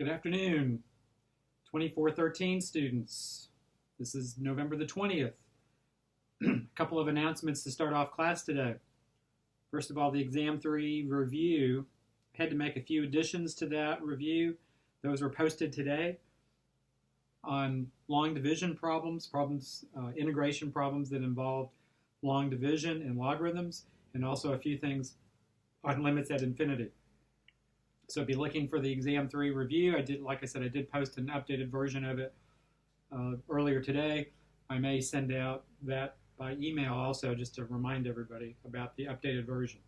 Good afternoon, 2413 students. This is November the 20th. A couple of announcements to start off class today. First of all, the Exam 3 review. I had to make a few additions to that review. Those were posted today on long division problems, integration problems that involved long division and logarithms, and also a few things on limits at infinity. So be looking for the Exam 3 review. Like I said, I did post an updated version of it earlier today. I may send out that by email also, just to remind everybody about the updated version.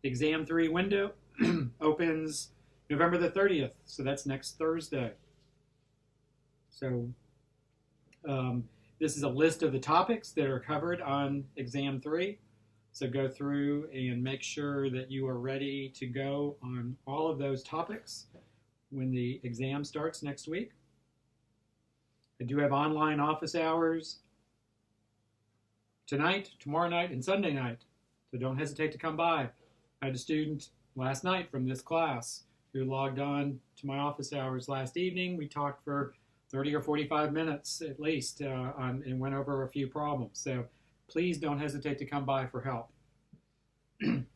The Exam 3 window opens November the 30th, so that's next Thursday. So this is a list of the topics that are covered on Exam 3. So go through and make sure that you are ready to go on all of those topics when the exam starts next week. I do have online office hours tonight, tomorrow night, and Sunday night. So don't hesitate to come by. I had a student last night from this class who logged on to my office hours last evening. We talked for 30 or 45 minutes at least and went over a few problems. So please don't hesitate to come by for help.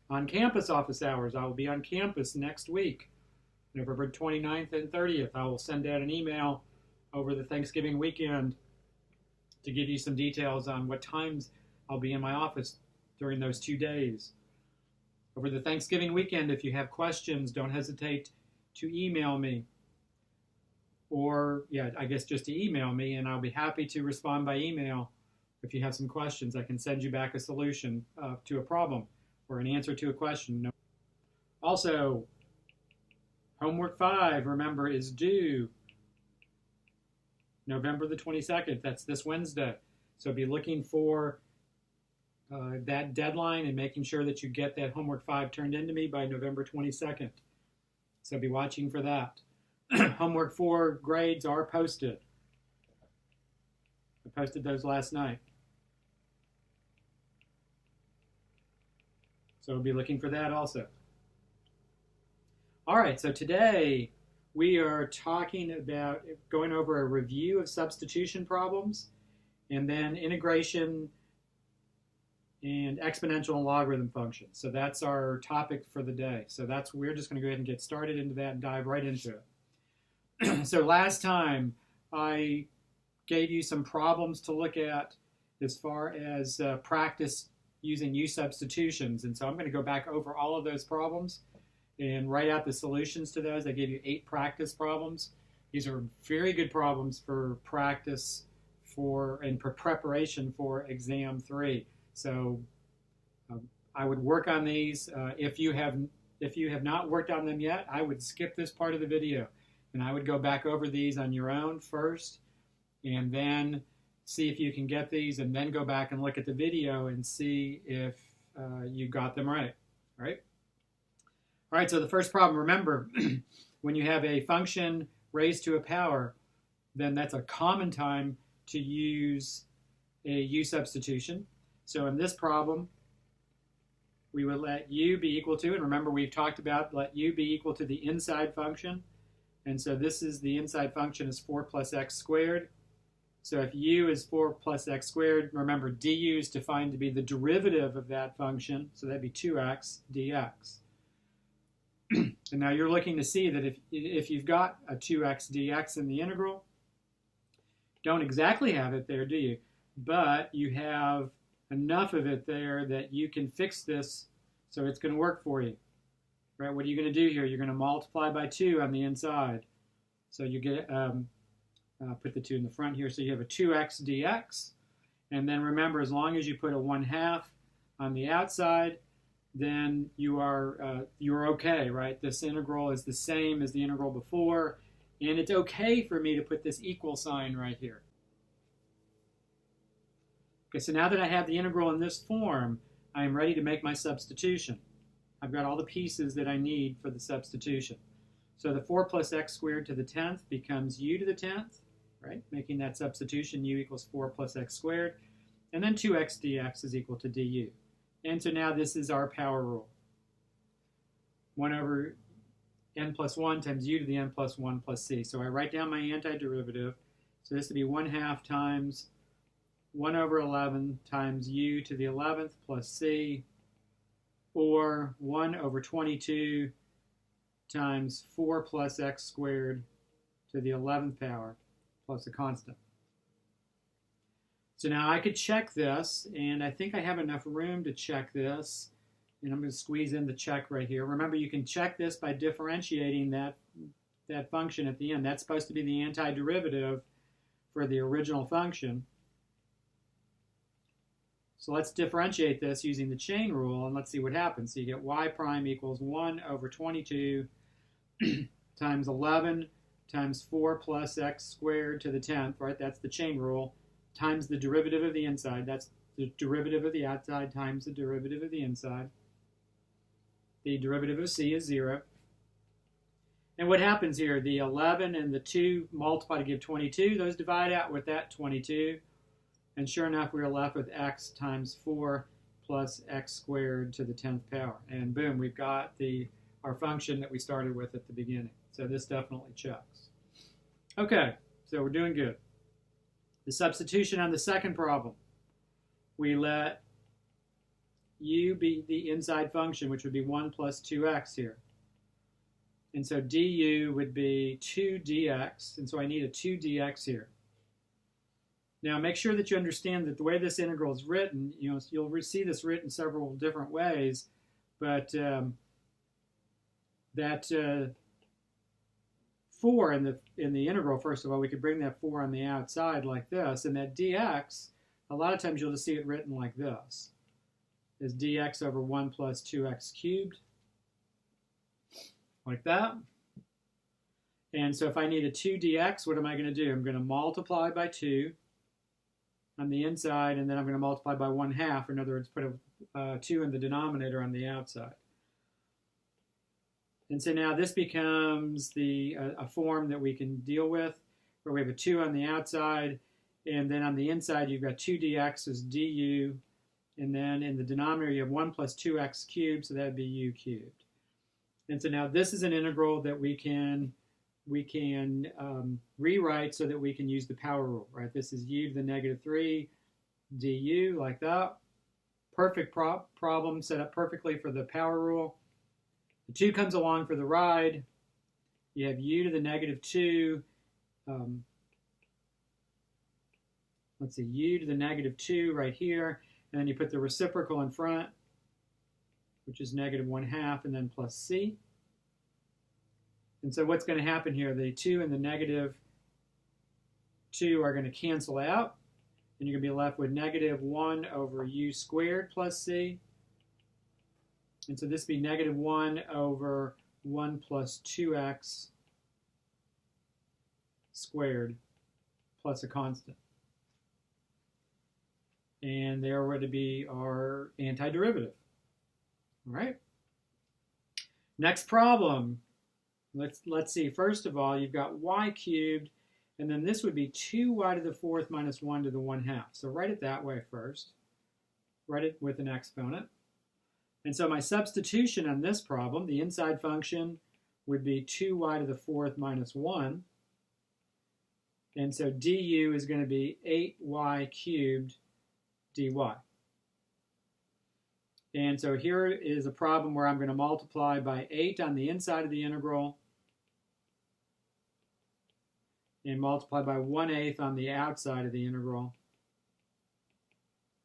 On campus office hours, I will be on campus next week, November 29th and 30th. I will send out an email over the Thanksgiving weekend to give you some details on what times I'll be in my office during those 2 days. Over the Thanksgiving weekend, if you have questions, don't hesitate to email me. Or, I guess just to email me, and I'll be happy to respond by email. If you have some questions, I can send you back a solution to a problem or an answer to a question. Also, homework 5, remember, is due November the 22nd. That's this Wednesday. So be looking for that deadline and making sure that you get that homework 5 turned into me by November 22nd. So be watching for that. Homework 4 grades are posted. I posted those last night. So we'll be looking for that also. All right, so today we are talking about going over a review of substitution problems and then integration and exponential and logarithm functions. So that's our topic for the day. So we're just going to go ahead and get started into that and dive right into it. So last time I gave you some problems to look at as far as practice using U substitutions. And so I'm going to go back over all of those problems and write out the solutions to those. I gave you 8 practice problems. These are very good problems for practice and for preparation for Exam 3. So I would work on these. If you have not worked on them yet, I would skip this part of the video. And I would go back over these on your own first, and then see if you can get these, and then go back and look at the video and see if you got them right. All right? All right, so the first problem, remember, when you have a function raised to a power, then that's a common time to use a U substitution. So in this problem, we would let u be equal to, and remember we've talked about let u be equal to the inside function. And so this is the inside function is 4 plus x squared. So if u is 4 plus x squared, remember du is defined to be the derivative of that function. So that'd be 2x dx. And now you're looking to see that if you've got a 2x dx in the integral, don't exactly have it there, do you? But you have enough of it there that you can fix this so it's going to work for you. Right, what are you going to do here? You're going to multiply by 2 on the inside. So you get, put the 2 in the front here, so you have a 2x dx. And then remember, as long as you put a 1/2 on the outside, then you're okay, right? This integral is the same as the integral before, and it's okay for me to put this equal sign right here. Okay, so now that I have the integral in this form, I am ready to make my substitution. I've got all the pieces that I need for the substitution. So the 4 plus x squared to the 10th becomes u to the 10th, right? Making that substitution, u equals 4 plus x squared. And then 2x dx is equal to du. And so now this is our power rule. 1 over n plus 1 times u to the n plus 1 plus c. So I write down my antiderivative. So this would be 1/2 times 1 over 11 times u to the 11th plus c, or 1 over 22 times 4 plus x squared to the 11th power plus a constant. So now I could check this, and I think I have enough room to check this. And I'm going to squeeze in the check right here. Remember, you can check this by differentiating that function at the end. That's supposed to be the antiderivative for the original function. So let's differentiate this using the chain rule, and let's see what happens. So you get y prime equals 1 over 22 times 11 times 4 plus x squared to the 10th, right? That's the chain rule, times the derivative of the inside. That's the derivative of the outside times the derivative of the inside. The derivative of c is 0. And what happens here? The 11 and the 2 multiply to give 22. Those divide out with that 22. And sure enough, we're left with x times 4 plus x squared to the 10th power. And boom, we've got our function that we started with at the beginning. So this definitely checks. Okay, so we're doing good. The substitution on the second problem. We let u be the inside function, which would be 1 plus 2x here. And so du would be 2 dx, and so I need a 2 dx here. Now make sure that you understand that the way this integral is written, you'll see this written several different ways, but that 4 in the integral, first of all, we could bring that 4 on the outside like this, and that dx, a lot of times you'll just see it written like this, is dx over 1 plus 2x cubed, like that. And so if I need a 2 dx, what am I going to do? I'm going to multiply by 2 on the inside, and then I'm going to multiply by 1/2. In other words, put a 2 in the denominator on the outside. And so now this becomes a form that we can deal with, where we have a 2 on the outside, and then on the inside you've got 2 dx is du, and then in the denominator you have 1 plus 2x cubed, so that would be u cubed. And so now this is an integral that we can rewrite so that we can use the power rule, right? This is u to the -3 du, like that. Perfect problem, set up perfectly for the power rule. The 2 comes along for the ride. You have u to the -2. Let's see, u to the -2 right here. And then you put the reciprocal in front, which is -1/2, and then plus c. And so what's going to happen here? The 2 and the -2 are going to cancel out, and you're going to be left with -1 over u squared plus c. And so this would be -1 over 1 plus 2x squared plus a constant. And there would be our antiderivative. All right. Next problem. Let's see. First of all, you've got y cubed, and then this would be 2y to the 4th minus 1 to the 1/2. So write it that way first. Write it with an exponent. And so my substitution on this problem, the inside function would be 2y to the 4th minus 1. And so du is going to be 8y cubed dy. And so here is a problem where I'm going to multiply by 8 on the inside of the integral and multiply by 1/8 on the outside of the integral,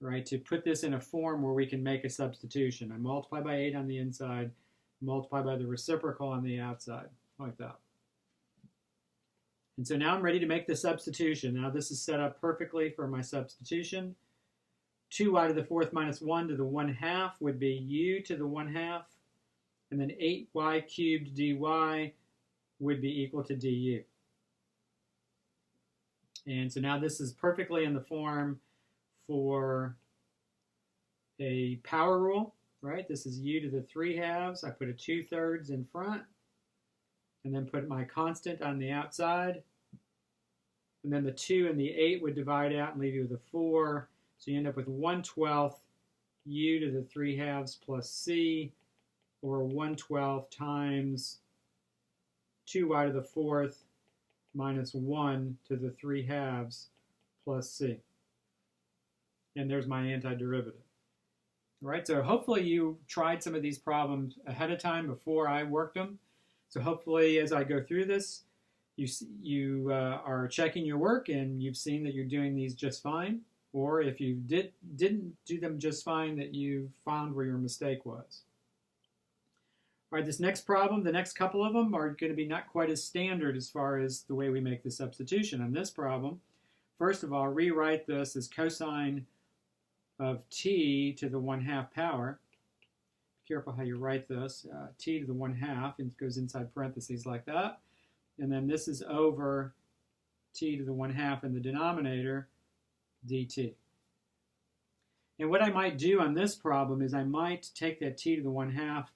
right, to put this in a form where we can make a substitution. I multiply by 8 on the inside, multiply by the reciprocal on the outside, like that. And so now I'm ready to make the substitution. Now this is set up perfectly for my substitution. 2y to the 4th minus 1 to the 1/2 would be u to the 1/2, and then 8y cubed dy would be equal to du. And so now this is perfectly in the form for a power rule, right? This is u to the 3/2. I put a 2/3 in front, and then put my constant on the outside. And then the 2 and the 8 would divide out and leave you with a 4. So you end up with 1/12 u to the 3/2 plus c, or 1/12 times 2y to the 4th minus 1 to the 3/2 plus c. And there's my antiderivative. All right, so hopefully you tried some of these problems ahead of time before I worked them. So hopefully as I go through this, you are checking your work and you've seen that you're doing these just fine. Or if you didn't do them just fine, that you found where your mistake was. All right, this next problem, the next couple of them are going to be not quite as standard as far as the way we make the substitution. On this problem, first of all, rewrite this as cosine of t to the 1/2 power. Be careful how you write this. T to the 1/2, and it goes inside parentheses like that. And then this is over t to the 1/2 in the denominator, dt. And what I might do on this problem is I might take that t to the 1/2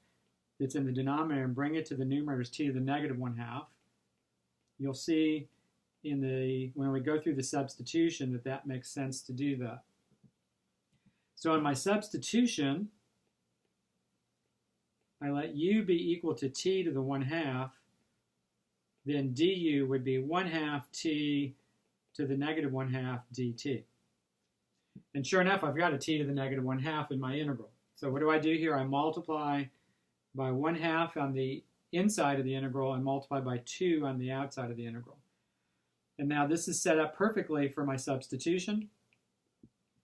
that's in the denominator and bring it to the numerator as t to the negative 1/2. You'll see when we go through the substitution that makes sense to do that. So in my substitution, I let u be equal to t to the 1/2. Then du would be 1/2 t to the negative 1/2 dt. And sure enough, I've got a t to the negative 1/2 in my integral. So what do I do here? I multiply by 1/2 on the inside of the integral and multiply by 2 on the outside of the integral. And now this is set up perfectly for my substitution.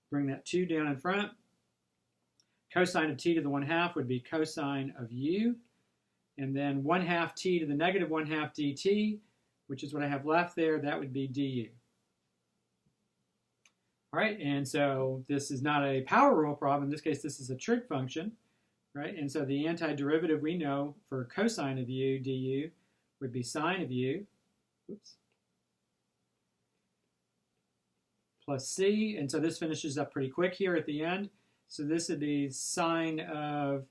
Bring that 2 down in front. Cosine of t to the 1/2 would be cosine of u. And then 1/2 t to the negative 1/2 dt, which is what I have left there, that would be du. All right, and so this is not a power rule problem. In this case, this is a trig function, right? And so the antiderivative we know for cosine of u, du, would be sine of u, plus c. And so this finishes up pretty quick here at the end. So this would be sine of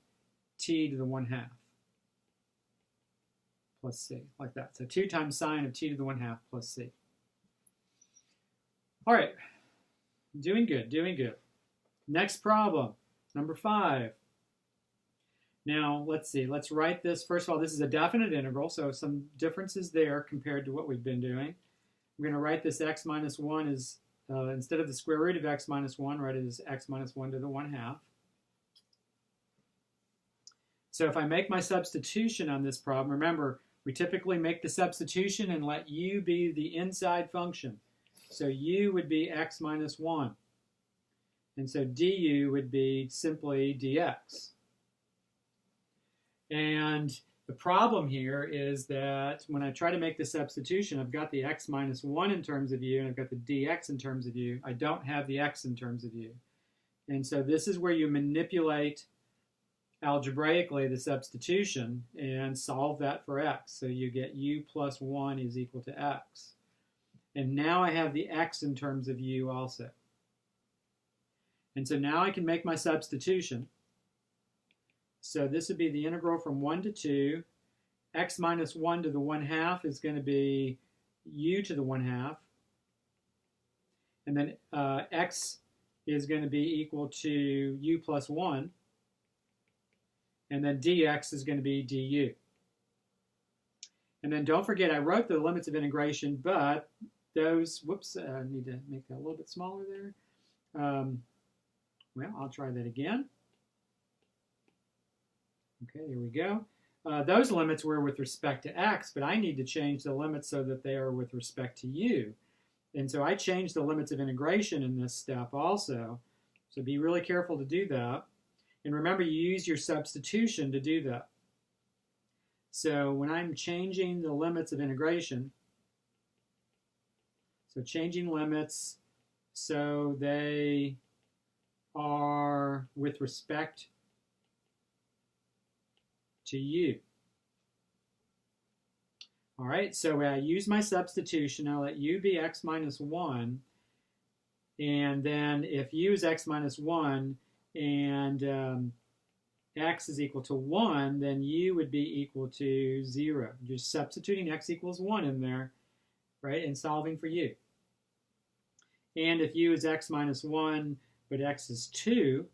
t to the 1/2 plus c, like that. So 2 times sine of t to the 1/2 plus c. All right, doing good, doing good. Next problem, number 5. Now, let's see, let's write this. First of all, this is a definite integral, so some differences there compared to what we've been doing. I'm going to write this x minus 1 as, instead of the square root of x minus 1, write it as x minus 1 to the 1/2. So if I make my substitution on this problem, remember, we typically make the substitution and let u be the inside function. So u would be x minus 1. And so du would be simply dx. And the problem here is that when I try to make the substitution, I've got the x minus 1 in terms of u, and I've got the dx in terms of u. I don't have the x in terms of u. And so this is where you manipulate algebraically the substitution and solve that for x. So you get u plus 1 is equal to x. And now I have the x in terms of u also. And so now I can make my substitution. So this would be the integral from 1 to 2. X minus 1 to the 1/2 is going to be u to the 1/2. And then x is going to be equal to u plus 1. And then dx is going to be du. And then don't forget, I wrote the limits of integration, but those, whoops, I need to make that a little bit smaller there. Well, I'll try that again. Okay, there we go. Those limits were with respect to x, but I need to change the limits so that they are with respect to u. And so I changed the limits of integration in this step also. So be really careful to do that. And remember, you use your substitution to do that. So when I'm changing the limits of integration, so changing limits so they are with respect to u. All right, so I use my substitution. I'll let u be x minus 1. And then if u is x minus 1 and x is equal to 1, then u would be equal to 0. Just substituting x equals 1 in there, right, and solving for u. And if u is x minus 1, but x is 2,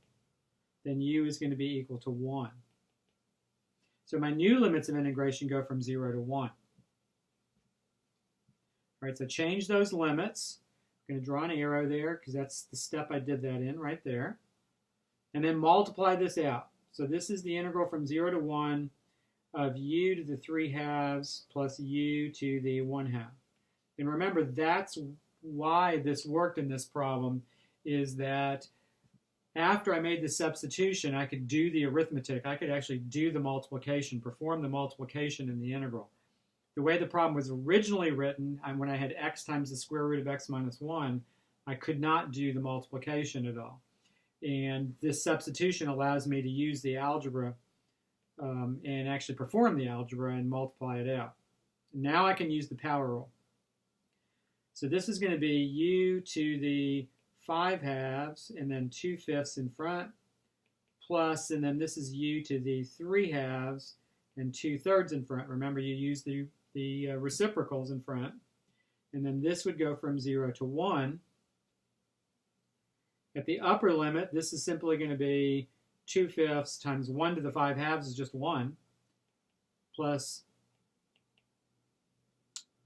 then u is going to be equal to 1. So my new limits of integration go from 0 to 1. All right, so change those limits. I'm going to draw an arrow there because that's the step I did that in right there. And then multiply this out. So this is the integral from 0 to 1 of u to the 3/2 plus u to the 1/2. And remember, that's why this worked in this problem, is that after I made the substitution, I could do the arithmetic. I could actually do the multiplication, perform the multiplication in the integral. The way the problem was originally written, when I had x times the square root of x minus 1, I could not do the multiplication at all. And this substitution allows me to use the algebra and actually perform the algebra and multiply it out. Now I can use the power rule. So this is going to be u to the 5/2 and then 2/5 in front, plus, and then this is u to the 3/2 and 2/3 in front. Remember, you use the reciprocals in front. And then this would go from 0 to 1. At the upper limit, this is simply going to be 2/5 times 1 to the 5/2 is just 1, plus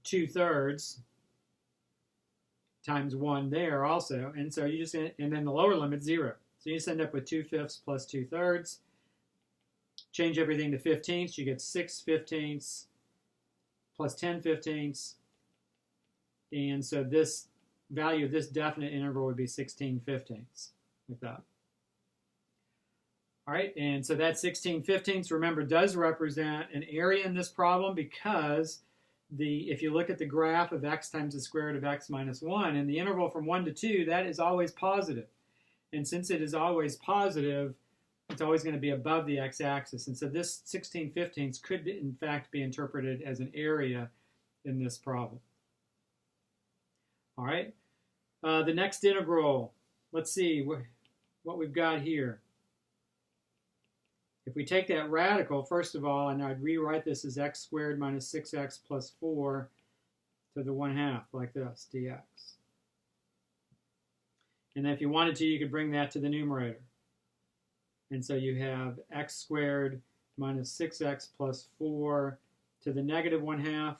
2/3 times 1 there also. And so you just, and then the lower limit, 0. So you just end up with 2/5 plus 2/3. Change everything to 15ths, you get 6/15 plus 10/15. And so this value of this definite integral would be 16/15, like that. All right, and so that 16/15, remember, does represent an area in this problem because if you look at the graph of x times the square root of x minus 1, in the interval from 1 to 2, that is always positive. And since it is always positive, it's always going to be above the x-axis. And so this 16/15 could, in fact, be interpreted as an area in this problem. All right, the next integral, let's see what we've got here. If we take that radical, first of all, and I'd rewrite this as x squared minus 6x plus 4 to the 1/2, like this, dx. And then if you wanted to, you could bring that to the numerator. And so you have x squared minus 6x plus 4 to the negative 1/2,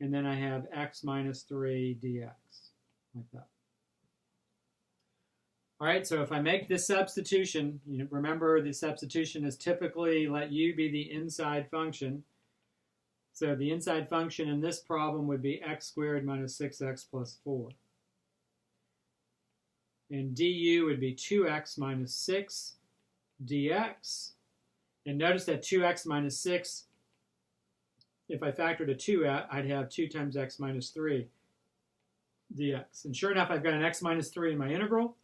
and then I have x minus 3 dx, like that. All right, so if I make this substitution, remember the substitution is typically let u be the inside function. So the inside function in this problem would be x squared minus 6x plus 4. And du would be 2x minus 6 dx. And notice that 2x minus 6, if I factored a 2 out, I'd have 2 times x minus 3 dx. And sure enough, I've got an x minus 3 in my integral.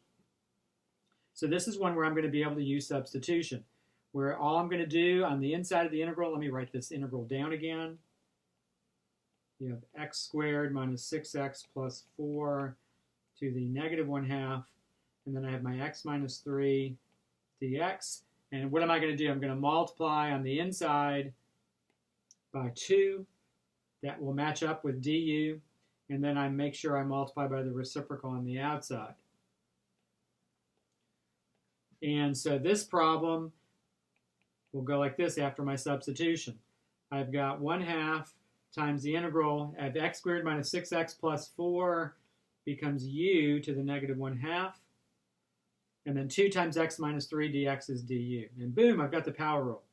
So this is one where I'm going to be able to use substitution, where all I'm going to do on the inside of the integral, let me write this integral down again. You have x squared minus 6x plus 4 to the negative 1/2, and then I have my x minus 3 dx. And what am I going to do? I'm going to multiply on the inside by 2. That will match up with du, and then I make sure I multiply by the reciprocal on the outside. And so this problem will go like this after my substitution. I've got 1/2 times the integral of x squared minus 6x plus 4 becomes u to the negative 1/2. And then 2 times x minus 3 dx is du. And boom, I've got the power rule.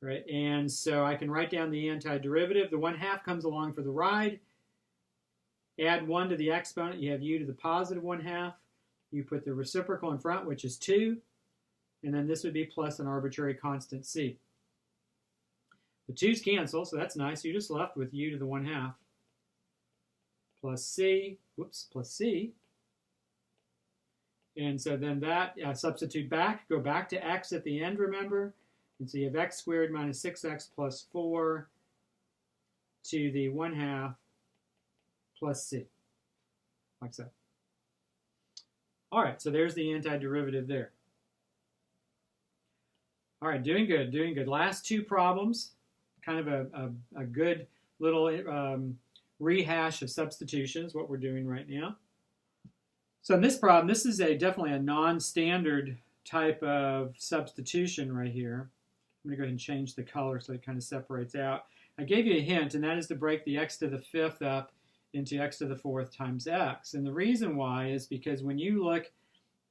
Right? And so I can write down the antiderivative. The 1/2 comes along for the ride. Add 1 to the exponent, you have u to the positive 1/2. You put the reciprocal in front, which is 2, and then this would be plus an arbitrary constant c. The 2's cancel, so that's nice. You're just left with u to the 1/2 plus c, plus c. And so then that, substitute back, go back to x at the end, remember? And so you have x squared minus 6x plus 4 to the 1/2 plus c, like so. All right, so there's the antiderivative there. All right, doing good, doing good. Last two problems, kind of a good little rehash of substitutions, what we're doing right now. So in this problem, this is definitely a non-standard type of substitution right here. I'm going to go ahead and change the color so it kind of separates out. I gave you a hint, and that is to break the x to the fifth up into x to the fourth times x. And the reason why is because when you look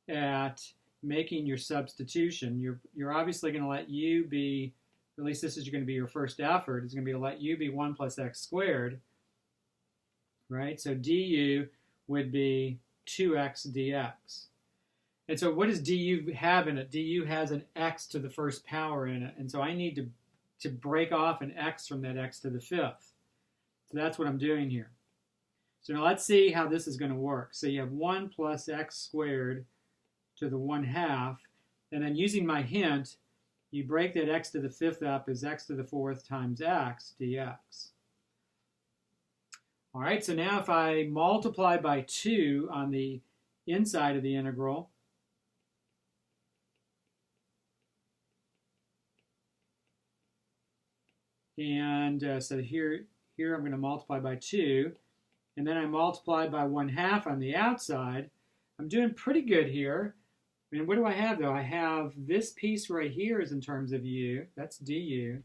at making your substitution, you're obviously going to let u be, at least this is going to be your first effort, is going to be to let u be 1 plus x squared, right? So du would be 2x dx. And so what does du have in it? Du has an x to the first power in it. And so I need to break off an x from that x to the fifth. So that's what I'm doing here. So now let's see how this is going to work. So you have 1 plus x squared to the 1/2. And then using my hint, you break that x to the fifth up as x to the fourth times x dx. All right, so now if I multiply by 2 on the inside of the integral, and so here I'm going to multiply by 2, and then I multiply by 1/2 on the outside. I'm doing pretty good here. And what do I have, though? I have this piece right here is in terms of u. That's du.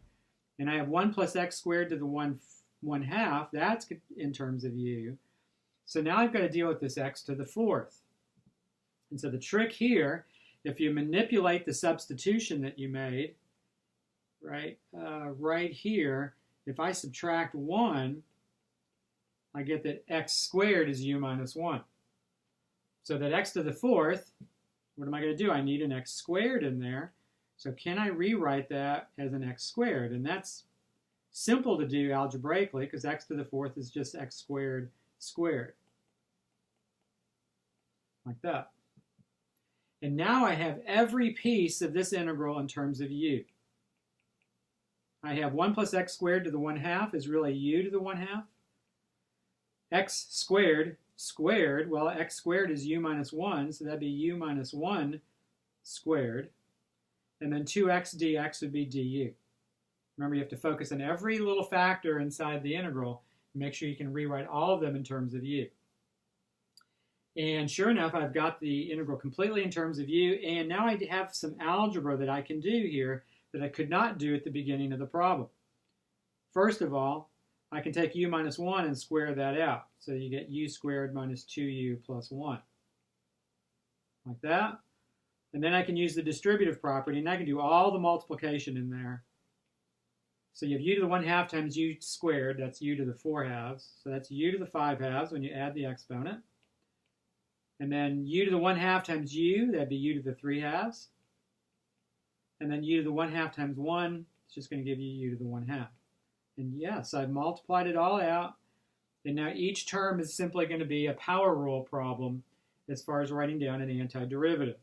And I have 1 plus x squared to the 1/2. That's in terms of u. So now I've got to deal with this x to the fourth. And so the trick here, if you manipulate the substitution that you made, right here, if I subtract 1, I get that x squared is u minus 1. So that x to the fourth, what am I going to do? I need an x squared in there. So can I rewrite that as an x squared? And that's simple to do algebraically because x to the fourth is just x squared squared. Like that. And now I have every piece of this integral in terms of u. I have 1 plus x squared to the 1/2 is really u to the 1/2. X squared squared, well, x squared is u minus 1, so that'd be u minus 1 squared. And then 2x dx would be du. Remember, you have to focus on every little factor inside the integral and make sure you can rewrite all of them in terms of u. And sure enough, I've got the integral completely in terms of u, and now I have some algebra that I can do here that I could not do at the beginning of the problem. First of all, I can take u minus 1 and square that out. So you get u squared minus 2u plus 1. Like that. And then I can use the distributive property, and I can do all the multiplication in there. So you have u to the 1/2 times u squared, that's u to the 4/2. So that's u to the 5/2 when you add the exponent. And then u to the 1/2 times u, that'd be u to the 3/2. And then u to the 1/2 times 1, it's just going to give you u to the 1/2. And yes, I've multiplied it all out. And now each term is simply going to be a power rule problem as far as writing down an antiderivative.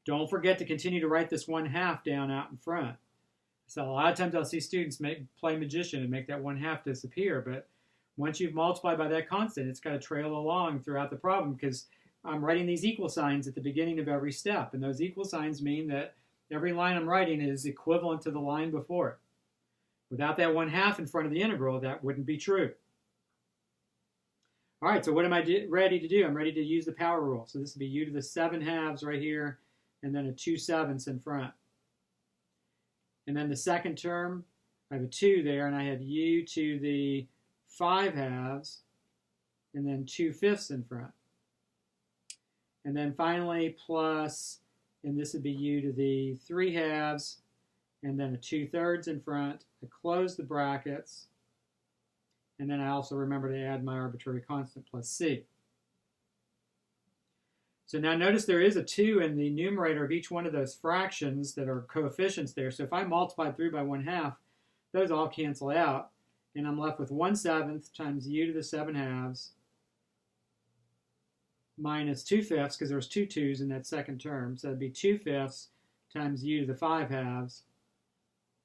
Don't forget to continue to write this 1/2 down out in front. So a lot of times I'll see students play magician and make that 1/2 disappear. But once you've multiplied by that constant, it's got to trail along throughout the problem because I'm writing these equal signs at the beginning of every step. And those equal signs mean that every line I'm writing is equivalent to the line before it. Without that 1/2 in front of the integral, that wouldn't be true. All right, so what am I ready to do? I'm ready to use the power rule. So this would be u to the 7/2 right here, and then a 2/7 in front. And then the second term, I have a 2 there, and I have u to the 5/2, and then 2/5 in front. And then finally plus, and this would be u to the 3/2, and then a 2/3 in front. I close the brackets, and then I also remember to add my arbitrary constant plus c. So now notice there is a 2 in the numerator of each one of those fractions that are coefficients there. So if I multiply through by 1/2, those all cancel out, and I'm left with 1/7 times u to the 7/2 minus 2/5, because there was 2 2's in that second term. So that'd be 2/5 times u to the 5/2.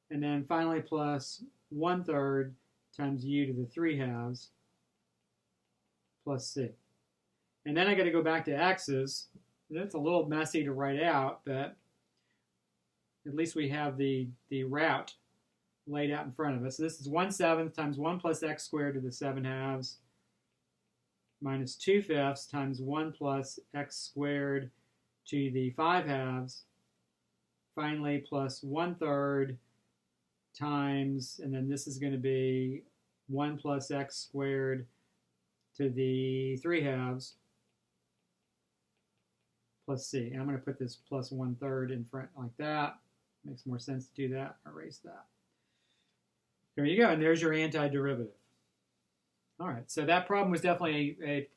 And then finally plus 1/3 times u to the 3/2 plus c. And then I got to go back to x's. That's a little messy to write out, but at least we have the route laid out in front of us. So this is 1/7 times 1 plus x squared to the 7/2 minus 2/5 times 1 plus x squared to the 5/2. Finally, plus 1/3 times, and then this is going to be 1 plus x squared to the 3 halves plus c. And I'm going to put this plus 1/3 in front like that. Makes more sense to do that. Erase that. There you go, and there's your antiderivative. All right, so that problem was definitely a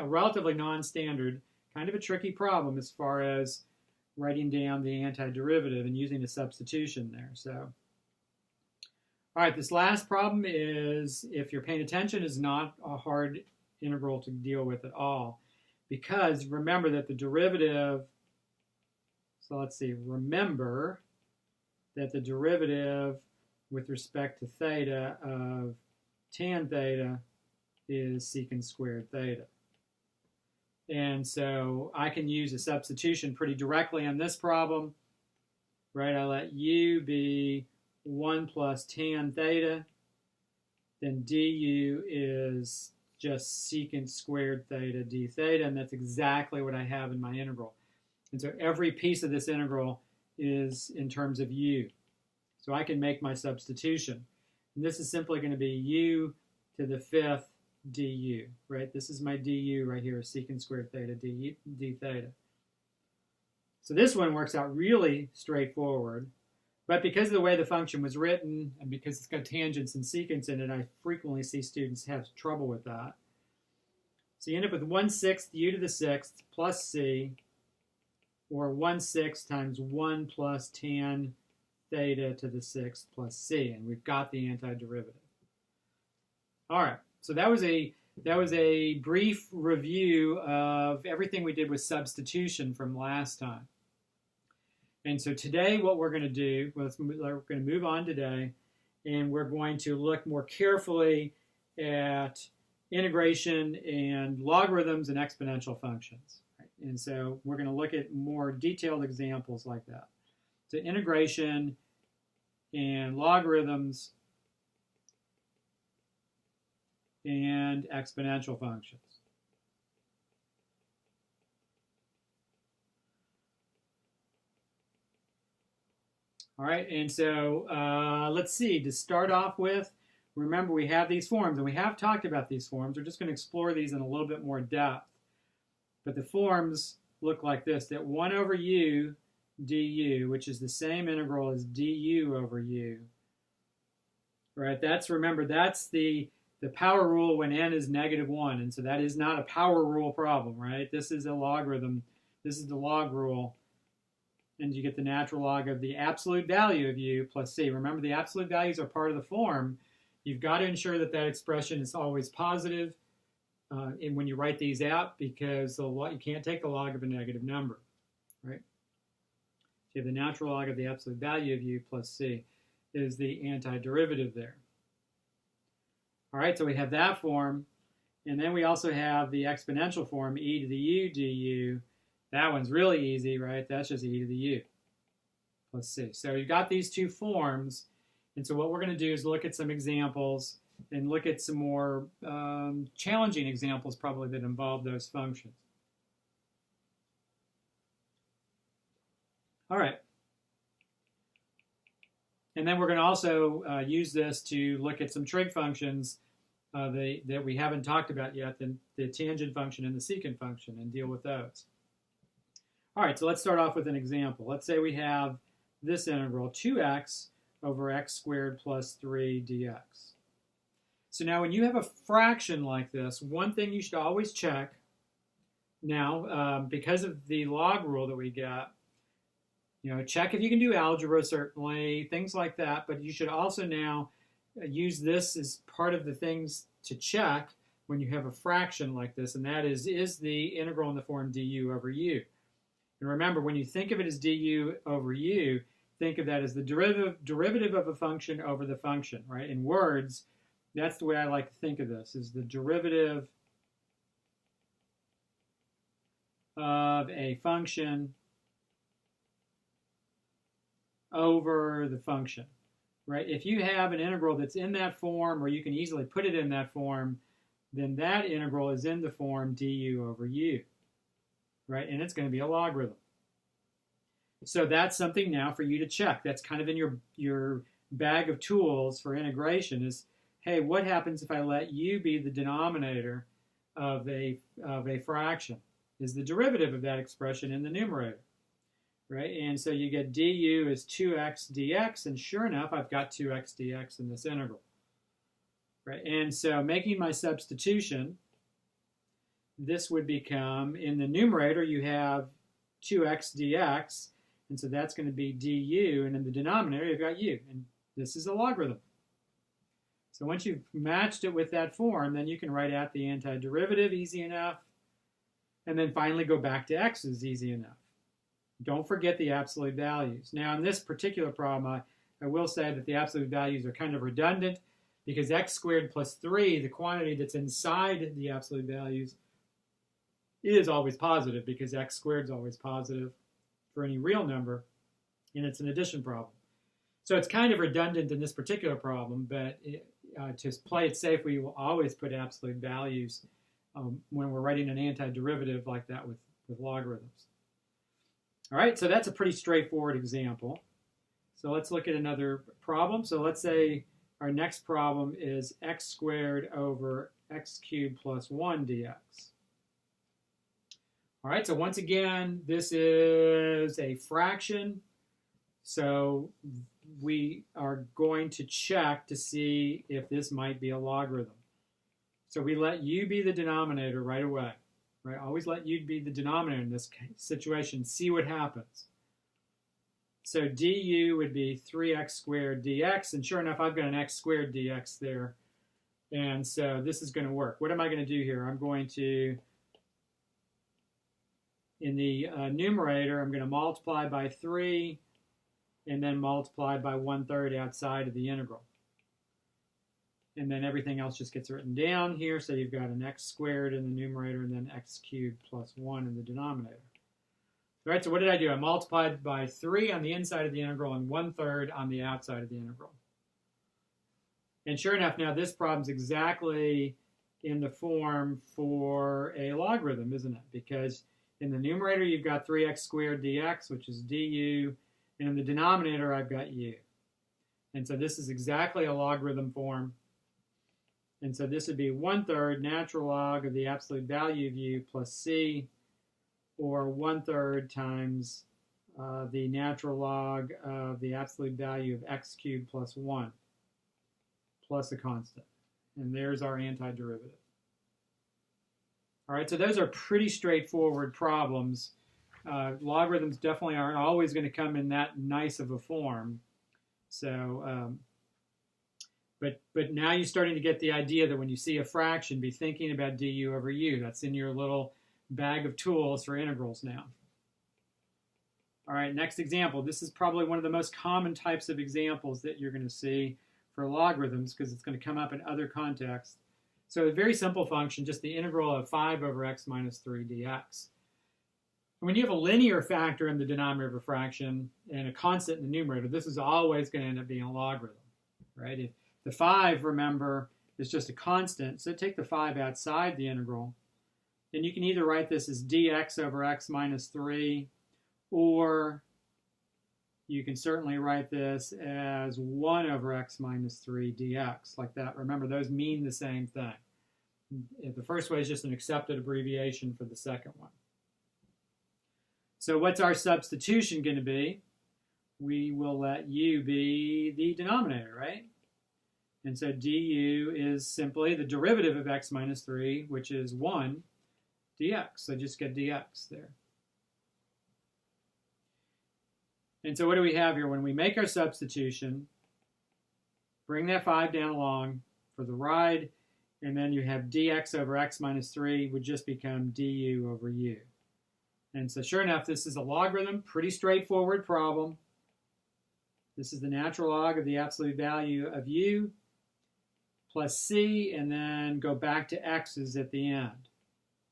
relatively non-standard, kind of a tricky problem as far as writing down the antiderivative and using a substitution there. So, all right, this last problem is, if you're paying attention, is not a hard integral to deal with at all, because remember that the derivative, so let's see, remember that the derivative with respect to theta of tan theta is secant squared theta. And so I can use a substitution pretty directly on this problem, right? I let u be 1 plus tan theta, then du is just secant squared theta d theta, and that's exactly what I have in my integral. And so every piece of this integral is in terms of u. So I can make my substitution. And this is simply going to be u to the 5th du, right? This is my du right here, secant squared theta d theta. So this one works out really straightforward. But because of the way the function was written, and because it's got tangents and secants in it, I frequently see students have trouble with that. So you end up with 1/6 u to the 6th plus c, or 1/6 times 1 plus tan theta to the 6th plus c, and we've got the antiderivative. All right, so that was a brief review of everything we did with substitution from last time. And so today what we're going to do, we're going to move on today, and we're going to look more carefully at integration and logarithms and exponential functions. Right? And so we're going to look at more detailed examples like that. So integration and logarithms and exponential functions. All right, and so let's see, to start off with, remember we have these forms, and we have talked about these forms. We're just going to explore these in a little bit more depth. But the forms look like this, that 1 over u du, which is the same integral as du over u. Right, remember, that's the power rule when n is -1, and so that is not a power rule problem, right? This is a logarithm. This is the log rule. And you get the natural log of the absolute value of u plus c. Remember, the absolute values are part of the form. You've got to ensure that that expression is always positive and when you write these out, because you can't take the log of a negative number, right? So you have the natural log of the absolute value of u plus c is the antiderivative there. All right, so we have that form. And then we also have the exponential form, e to the u du. That one's really easy, right? That's just e to the u plus c. So you've got these two forms. And so what we're going to do is look at some examples and look at some more challenging examples probably that involve those functions. All right. And then we're going to also use this to look at some trig functions that we haven't talked about yet, the tangent function and the secant function, and deal with those. All right, so let's start off with an example. Let's say we have this integral, 2x over x squared plus 3 dx. So now when you have a fraction like this, one thing you should always check, now because of the log rule that we get, check if you can do algebra, certainly, things like that, but you should also now use this as part of the things to check when you have a fraction like this, and that is the integral in the form du over u. And remember, when you think of it as du over u, think of that as the derivative of a function over the function, right? In words, that's the way I like to think of this, is the derivative of a function over the function, right? If you have an integral that's in that form, or you can easily put it in that form, then that integral is in the form du over u, right? And it's going to be a logarithm. So that's something now for you to check. That's kind of in your bag of tools for integration is, hey, what happens if I let u be the denominator of a fraction? Is the derivative of that expression in the numerator, right? And so you get du is 2x dx, and sure enough, I've got 2x dx in this integral, right? And so making my substitution, this would become, in the numerator, you have 2x dx, and so that's going to be du, and in the denominator, you've got u, and this is a logarithm. So once you've matched it with that form, then you can write out the antiderivative easy enough, and then finally go back to x's easy enough. Don't forget the absolute values. Now, in this particular problem, I will say that the absolute values are kind of redundant because x squared plus 3, the quantity that's inside the absolute values, is always positive because x squared is always positive for any real number, and it's an addition problem. So it's kind of redundant in this particular problem, but to play it safe, we will always put absolute values when we're writing an antiderivative like that with logarithms. All right, so that's a pretty straightforward example. So let's look at another problem. So let's say our next problem is x squared over x cubed plus 1 dx. All right, so once again, this is a fraction. So we are going to check to see if this might be a logarithm. So we let u be the denominator right away. Right? Always let u be the denominator in this situation. See what happens. So du would be 3x squared dx, and sure enough, I've got an x squared dx there. And so this is going to work. What am I going to do here? I'm going to, in the numerator, I'm going to multiply by 3 and then multiply by 1/3 outside of the integral. And then everything else just gets written down here. So you've got an x squared in the numerator and then x cubed plus 1 in the denominator. All right, so what did I do? I multiplied by 3 on the inside of the integral and 1/3 on the outside of the integral. And sure enough, now this problem's exactly in the form for a logarithm, isn't it? Because in the numerator, you've got 3x squared dx, which is du, and in the denominator, I've got u. And so this is exactly a logarithm form. And so this would be 1/3 natural log of the absolute value of u plus c, or 1/3 times the natural log of the absolute value of x cubed plus 1, plus a constant. And there's our antiderivative. All right, so those are pretty straightforward problems. Logarithms definitely aren't always going to come in that nice of a form. So, but now you're starting to get the idea that when you see a fraction, be thinking about du over u. That's in your little bag of tools for integrals now. All right, next example. This is probably one of the most common types of examples that you're going to see for logarithms because it's going to come up in other contexts. So a very simple function, just the integral of 5 over x minus 3 dx. When you have a linear factor in the denominator of a fraction and a constant in the numerator, this is always going to end up being a logarithm, right? If the 5, remember, is just a constant, so take the 5 outside the integral, and you can either write this as dx over x minus 3, or you can certainly write this as 1 over x minus 3 dx, like that. Remember, those mean the same thing. The first way is just an accepted abbreviation for the second one. So what's our substitution going to be? We will let u be the denominator, right? And so du is simply the derivative of x minus 3, which is 1 dx. So just get dx there. And so what do we have here? When we make our substitution, bring that 5 down along for the ride, and then you have dx over x minus 3 would just become du over u. And so sure enough, this is a logarithm, pretty straightforward problem. This is the natural log of the absolute value of u plus c, and then go back to x's at the end.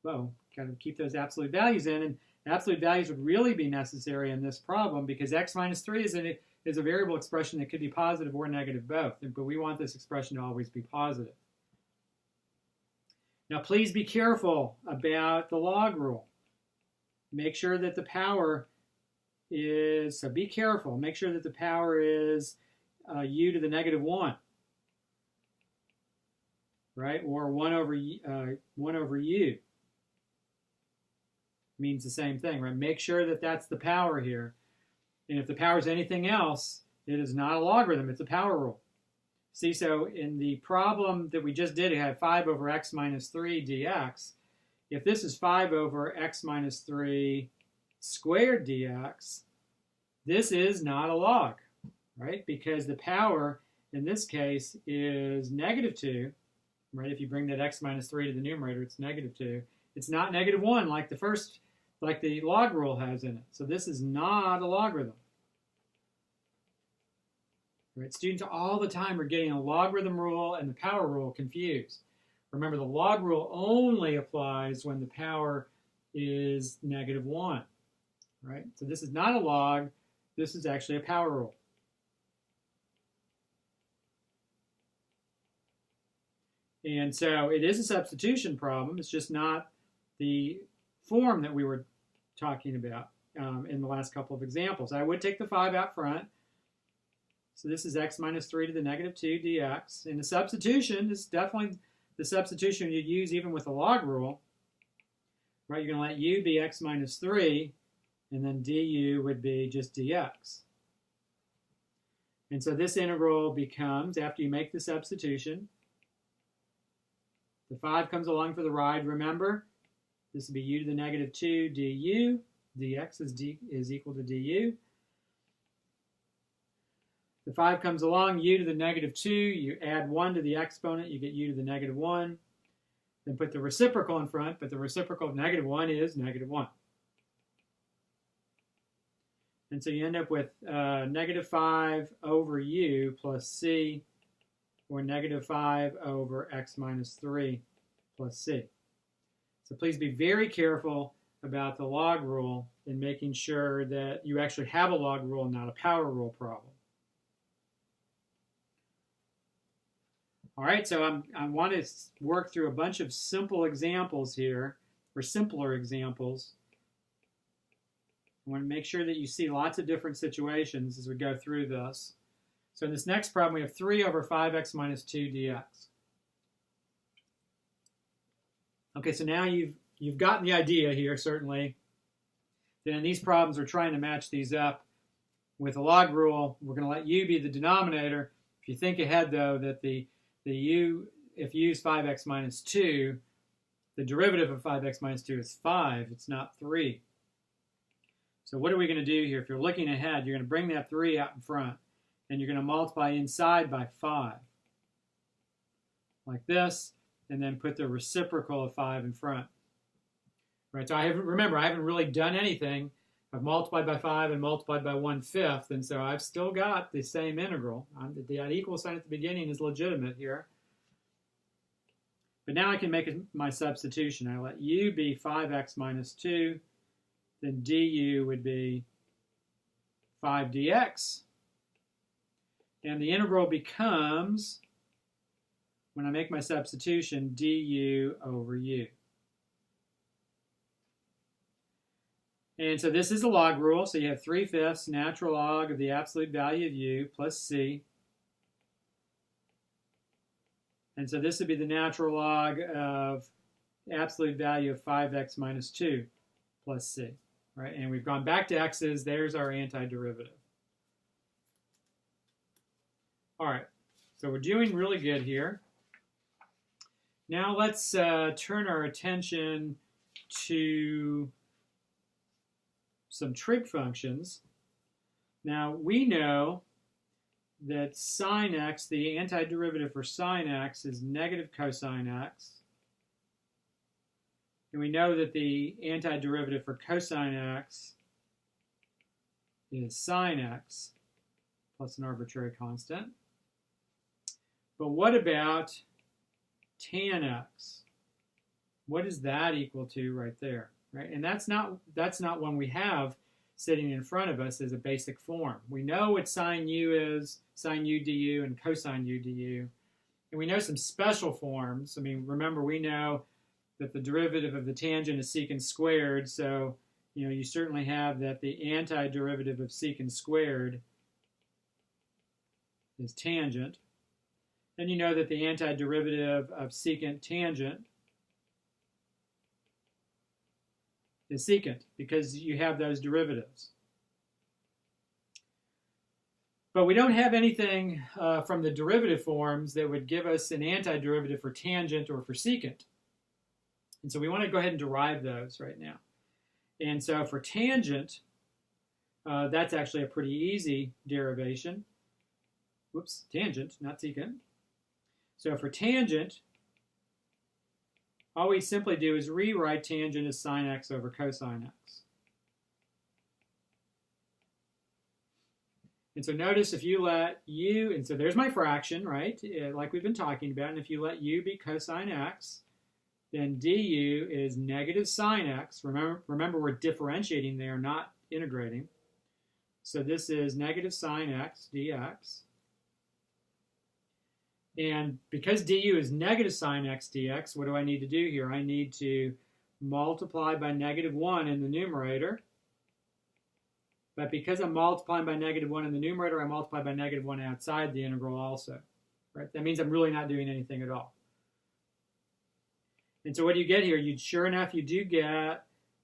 Well, got to keep those absolute values in, and absolute values would really be necessary in this problem because x minus 3 is a variable expression that could be positive or negative both, but we want this expression to always be positive. Now please be careful about the log rule. Make sure that the power is, so be careful, make sure that the power is u to the negative 1, right? Or 1 over u means the same thing, right? Make sure that that's the power here. And if the power is anything else, it is not a logarithm, it's a power rule. See, so in the problem that we just did, it had 5 over x minus 3 dx. If this is 5 over x minus 3 squared dx, this is not a log, right? Because the power in this case is negative 2, right? If you bring that x minus 3 to the numerator, it's negative 2. It's not negative 1 like the log rule has in it. So this is not a logarithm. Right? Students all the time are getting a logarithm rule and the power rule confused. Remember, the log rule only applies when the power is negative 1. Right? So this is not a log. This is actually a power rule. And so it is a substitution problem. It's just not the form that we were talking about in the last couple of examples. I would take the 5 out front. So this is x minus 3 to the negative 2 dx. And the substitution is definitely the substitution you'd use even with the log rule. Right? You're going to let u be x minus 3, and then du would be just dx. And so this integral becomes, after you make the substitution, the 5 comes along for the ride. Remember, this would be u to the negative 2 du. Dx is equal to du. The 5 comes along, u to the negative 2. You add 1 to the exponent, you get u to the negative 1. Then put the reciprocal in front, but the reciprocal of negative 1 is negative 1. And so you end up with negative 5 over u plus c, or negative 5 over x minus 3 plus c. So please be very careful about the log rule in making sure that you actually have a log rule, not a power rule problem. All right, so I want to work through a bunch of simple examples here, or simpler examples. I want to make sure that you see lots of different situations as we go through this. So in this next problem, we have 3 over 5x minus 2 dx. Okay, so now you've gotten the idea here, certainly, that in these problems we're trying to match these up with a log rule. We're going to let u be the denominator. If you think ahead, though, that if u is 5x minus 2, the derivative of 5x minus 2 is 5. It's not 3. So what are we going to do here? If you're looking ahead, you're going to bring that 3 out in front, and you're going to multiply inside by 5, like this, and then put the reciprocal of 5 in front. Right, so I haven't really done anything. I've multiplied by 5 and multiplied by 1/5, and so I've still got the same integral. The equal sign at the beginning is legitimate here. But now I can make my substitution. I let u be 5x minus 2, then du would be 5 dx. And the integral becomes, when I make my substitution, du over u. And so this is the log rule. So you have 3/5 natural log of the absolute value of u plus c. And so this would be the natural log of the absolute value of 5x minus 2 plus c. Right? And we've gone back to x's. There's our antiderivative. All right. So we're doing really good here. Now let's turn our attention to some trig functions. Now we know that sine x, the antiderivative for sine x, is negative cosine x. And we know that the antiderivative for cosine x is sine x plus an arbitrary constant. But what about tan x? What is that equal to right there? Right? And that's not one we have sitting in front of us as a basic form. We know what sine u is, sine u du and cosine u du. And we know some special forms. I mean, remember, we know that the derivative of the tangent is secant squared, so you certainly have that the antiderivative of secant squared is tangent. Then you know that the antiderivative of secant tangent is secant because you have those derivatives. But we don't have anything from the derivative forms that would give us an antiderivative for tangent or for secant. And so we want to go ahead and derive those right now. And so for tangent, that's actually a pretty easy derivation. Whoops, tangent, not secant. So for tangent, all we simply do is rewrite tangent as sine x over cosine x. And so notice if you let u, and so there's my fraction, right, like we've been talking about, and if you let u be cosine x, then du is negative sine x. Remember we're differentiating there, not integrating. So this is negative sine x dx. And because du is negative sine x dx, what do I need to do here? I need to multiply by negative 1 in the numerator. But because I'm multiplying by negative 1 in the numerator, I multiply by negative 1 outside the integral also. Right? That means I'm really not doing anything at all. And so what do you get here? Sure enough, you do get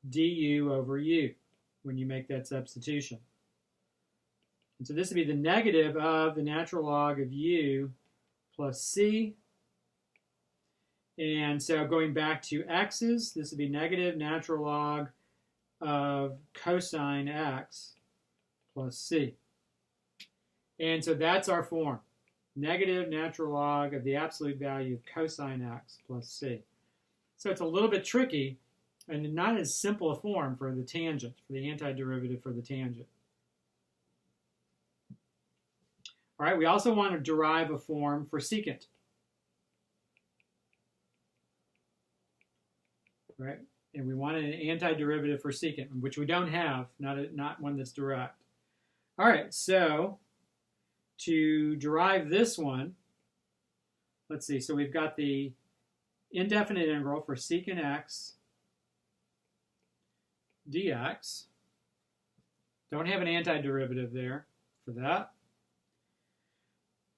du over u when you make that substitution. And so this would be the negative of the natural log of u plus c. And so going back to x's, this would be negative natural log of cosine x plus c. And so that's our form. Negative natural log of the absolute value of cosine x plus c. So it's a little bit tricky and not as simple a form for the tangent, for the antiderivative for the tangent. All right, we also want to derive a form for secant. Right? And we want an antiderivative for secant, which we don't have, not one that's direct. All right, so to derive this one, let's see, so we've got the indefinite integral for secant x dx. Don't have an antiderivative there for that.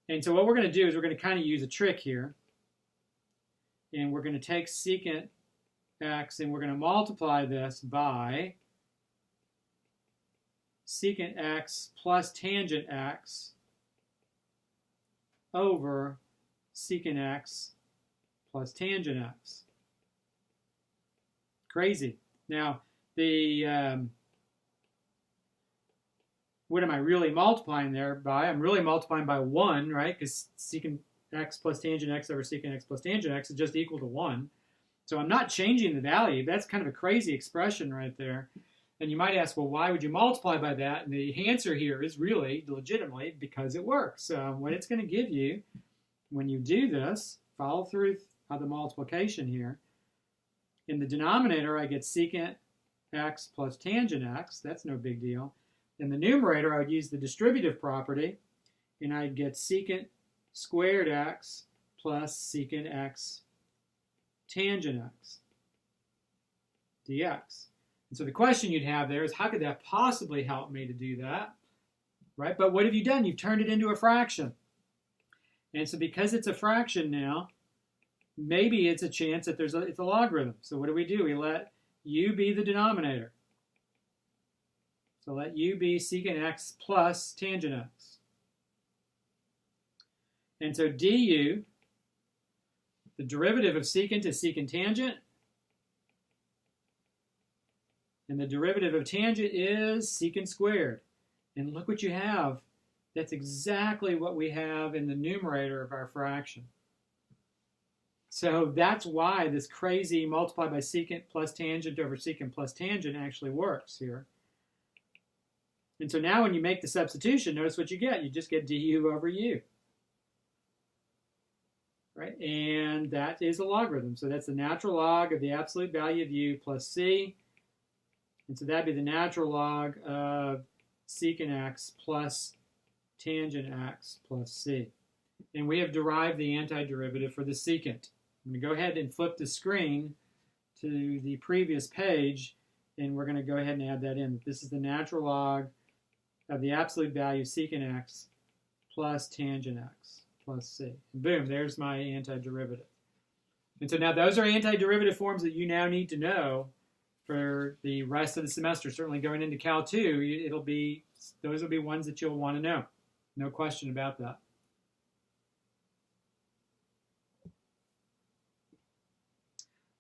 And so what we're going to do is we're going to kind of use a trick here. And we're going to take secant x and we're going to multiply this by secant x plus tangent x over secant x plus tangent x. Crazy. Now, what am I really multiplying there by? I'm really multiplying by 1, right? Because secant x plus tangent x over secant x plus tangent x is just equal to 1. So I'm not changing the value. That's kind of a crazy expression right there. And you might ask, well, why would you multiply by that? And the answer here is really, legitimately, because it works. What it's going to give you, when you do this, follow through the multiplication here. In the denominator, I get secant x plus tangent x. That's no big deal. In the numerator, I would use the distributive property, and I'd get secant squared x plus secant x tangent x dx. And so the question you'd have there is, how could that possibly help me to do that? Right? But what have you done? You've turned it into a fraction. And so because it's a fraction now, maybe it's a chance that it's a logarithm. So what do? We let u be the denominator. So let u be secant x plus tangent x. And so du, the derivative of secant is secant tangent. And the derivative of tangent is secant squared. And look what you have. That's exactly what we have in the numerator of our fraction. So that's why this crazy multiply by secant plus tangent over secant plus tangent actually works here. And so now when you make the substitution, notice what you get. You just get du over u. Right? And that is a logarithm. So that's the natural log of the absolute value of u plus c. And so that'd be the natural log of secant x plus tangent x plus c. And we have derived the antiderivative for the secant. I'm going to go ahead and flip the screen to the previous page, and we're going to go ahead and add that in. This is the natural log of the absolute value secant x plus tangent x plus c. And boom, there's my antiderivative. And so now those are antiderivative forms that you now need to know for the rest of the semester. Certainly going into Cal 2, those will be ones that you'll want to know. No question about that.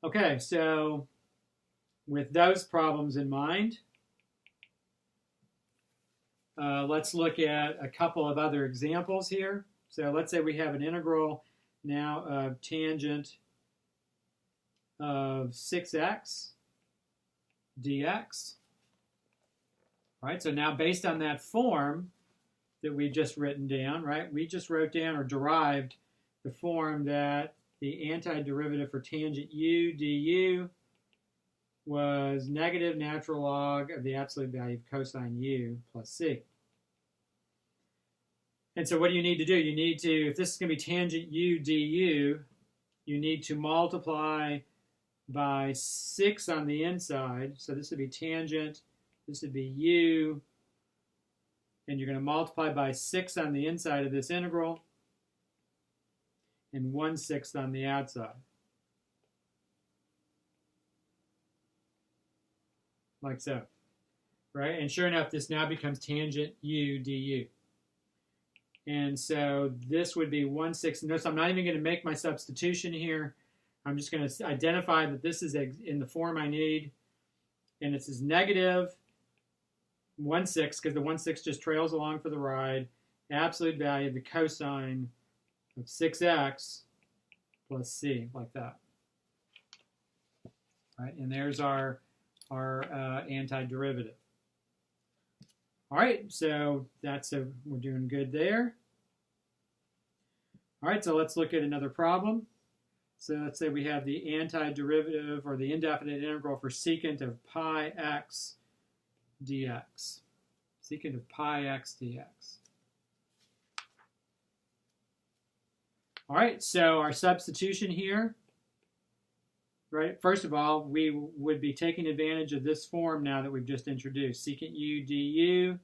Okay, so with those problems in mind, let's look at a couple of other examples here. So let's say we have an integral now of tangent of 6x dx. All right, so now based on that form that we've just written down, right, we just wrote down or derived the form that the antiderivative for tangent u du was negative natural log of the absolute value of cosine u plus c. And so what do you need to do? You need to, if this is going to be tangent u du, you need to multiply by 6 on the inside. So this would be tangent, this would be u, and you're going to multiply by 6 on the inside of this integral, and 1/6 on the outside. Like so, right? And sure enough, this now becomes tangent u du. And so this would be 1/6. Notice I'm not even going to make my substitution here. I'm just going to identify that this is in the form I need. And it says negative 1/6, because the 1/6 just trails along for the ride. Absolute value of the cosine of 6x plus c, like that. All right, and there's our antiderivative. All right, so we're doing good there. All right, so let's look at another problem. So let's say we have the antiderivative or the indefinite integral for secant of pi x dx. Secant of pi x dx. All right, so our substitution here, right? First of all, we would be taking advantage of this form now that we've just introduced. Secant u du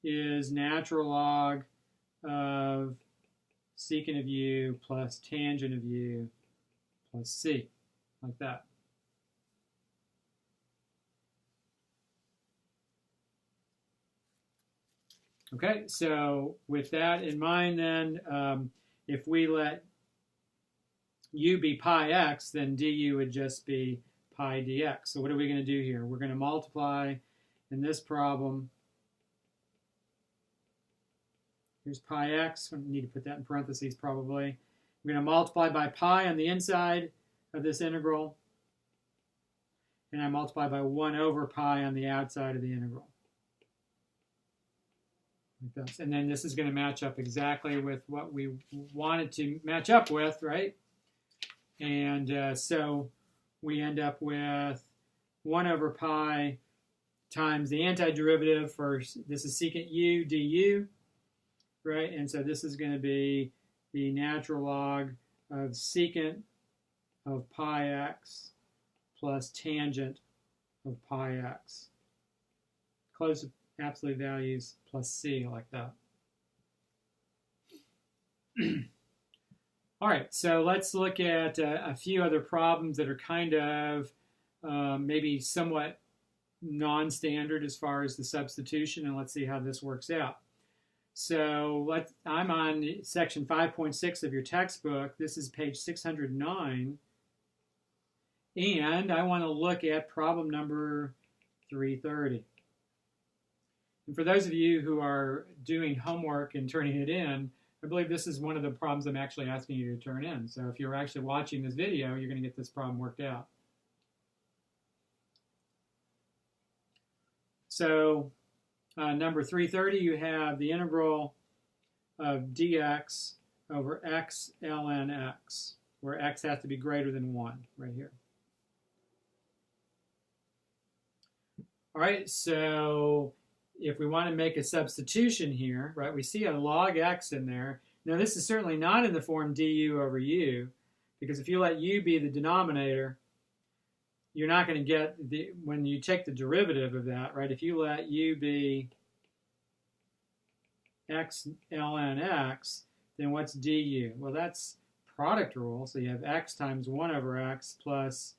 is natural log of secant of u plus tangent of u plus c, like that. Okay, so with that in mind then, if we let u be pi x, then du would just be pi dx. So what are we going to do here? We're going to multiply in this problem. Here's pi x. I need to put that in parentheses probably. We're going to multiply by pi on the inside of this integral. And I multiply by 1 over pi on the outside of the integral. Like this. And then this is going to match up exactly with what we wanted to match up with, right? And so we end up with 1 over pi times the antiderivative for, this is secant u du, right? And so this is going to be the natural log of secant of pi x plus tangent of pi x. Close absolute values plus c, like that. All right, so let's look at a few other problems that are kind of maybe somewhat non-standard as far as the substitution, and let's see how this works out. So I'm on section 5.6 of your textbook. This is page 609. And I want to look at problem number 330. And for those of you who are doing homework and turning it in, I believe this is one of the problems I'm actually asking you to turn in. So if you're actually watching this video, you're going to get this problem worked out. So number 330, you have the integral of dx over x ln x, where x has to be greater than 1, right here. All right, so if we want to make a substitution here, right, we see a log x in there. Now, this is certainly not in the form du over u, because if you let u be the denominator, you're not going to get, when you take the derivative of that, right, if you let u be x ln x, then what's du? Well, that's product rule. So you have x times 1 over x plus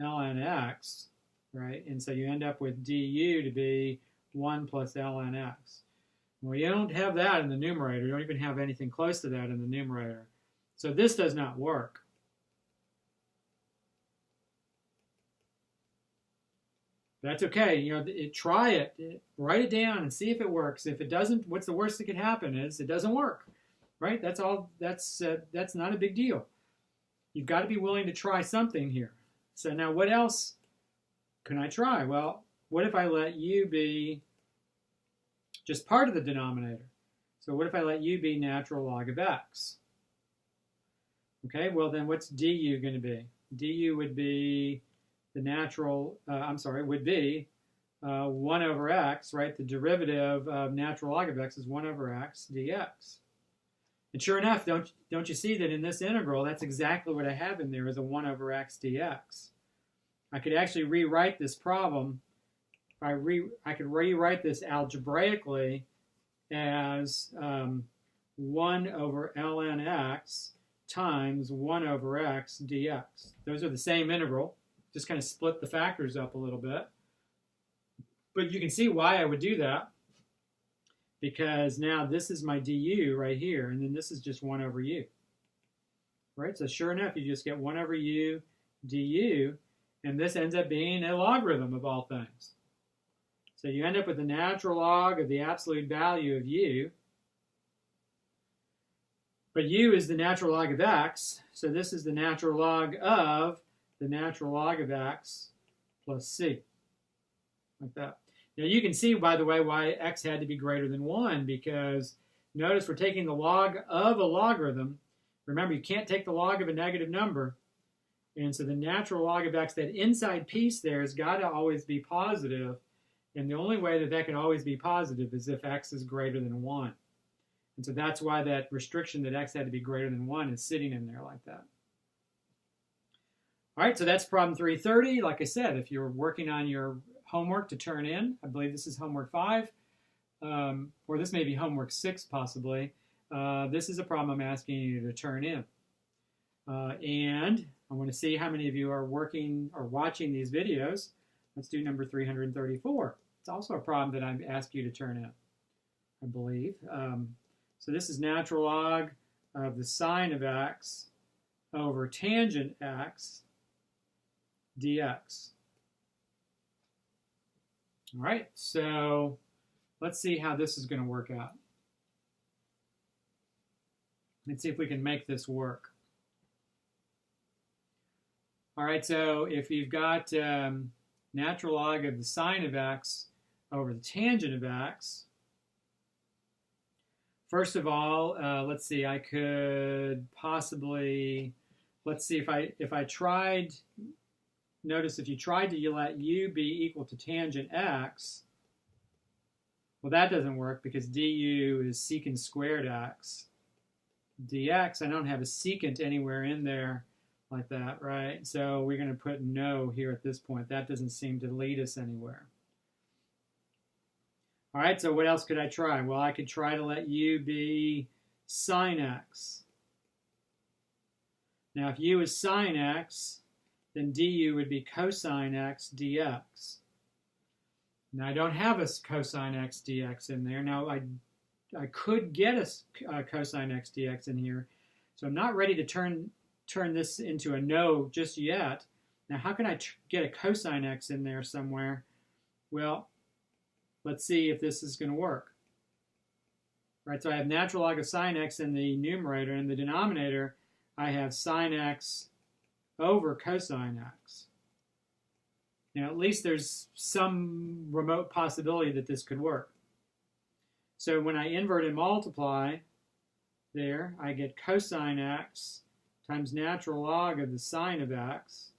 ln x, right? And so you end up with du to be 1 plus ln x. Well, you don't have that in the numerator. You don't even have anything close to that in the numerator. So this does not work. That's okay. You know, try it, write it down, and see if it works. If it doesn't, what's the worst that could happen is it doesn't work, right? That's all. That's not a big deal. You've got to be willing to try something here. So now, what else can I try? Well, what if I let u be just part of the denominator? So what if I let u be natural log of x? Okay. Well, then what's du going to be? Du would be the natural, would be 1 over x, right? The derivative of natural log of x is 1 over x dx. And sure enough, don't you see that in this integral, that's exactly what I have in there is a 1 over x dx. I could actually rewrite this problem. I could rewrite this algebraically as 1 over ln x times 1 over x dx. Those are the same integral. Just kind of split the factors up a little bit. But you can see why I would do that. Because now this is my du right here, and then this is just 1 over u. Right? So sure enough, you just get 1 over u du, and this ends up being a logarithm of all things. So you end up with the natural log of the absolute value of u. But u is the natural log of x, so this is the natural log of the natural log of x plus c, like that. Now you can see, by the way, why x had to be greater than 1, because notice we're taking the log of a logarithm. Remember, you can't take the log of a negative number, and so the natural log of x, that inside piece there, has got to always be positive, and the only way that that can always be positive is if x is greater than 1. And so that's why that restriction that x had to be greater than 1 is sitting in there like that. All right, so that's problem 330. Like I said, if you're working on your homework to turn in, I believe this is homework 5, or this may be homework 6 possibly. This is a problem I'm asking you to turn in. And I want to see how many of you are working or watching these videos. Let's do number 334. It's also a problem that I've asked you to turn in, I believe. So this is natural log of the sine of x over tangent x dx. All right, so let's see how this is going to work out. Let's see if we can make this work. All right, so if you've got natural log of the sine of x over the tangent of x, first of all, let's see, I could possibly, let's see, if I tried, notice if you tried to let u be equal to tangent x, well, that doesn't work because du is secant squared x. dx, I don't have a secant anywhere in there like that, right? So we're going to put no here at this point. That doesn't seem to lead us anywhere. All right, so what else could I try? Well, I could try to let u be sine x. Now, if u is sine x, then du would be cosine x dx. Now, I don't have a cosine x dx in there. Now, I could get a cosine x dx in here, so I'm not ready to turn this into a no just yet. Now, how can I get a cosine x in there somewhere? Well, let's see if this is going to work. Right, so I have natural log of sine x in the numerator. In the denominator, I have sine x over cosine x. Now, at least there's some remote possibility that this could work. So when I invert and multiply there, I get cosine x times natural log of the sine of x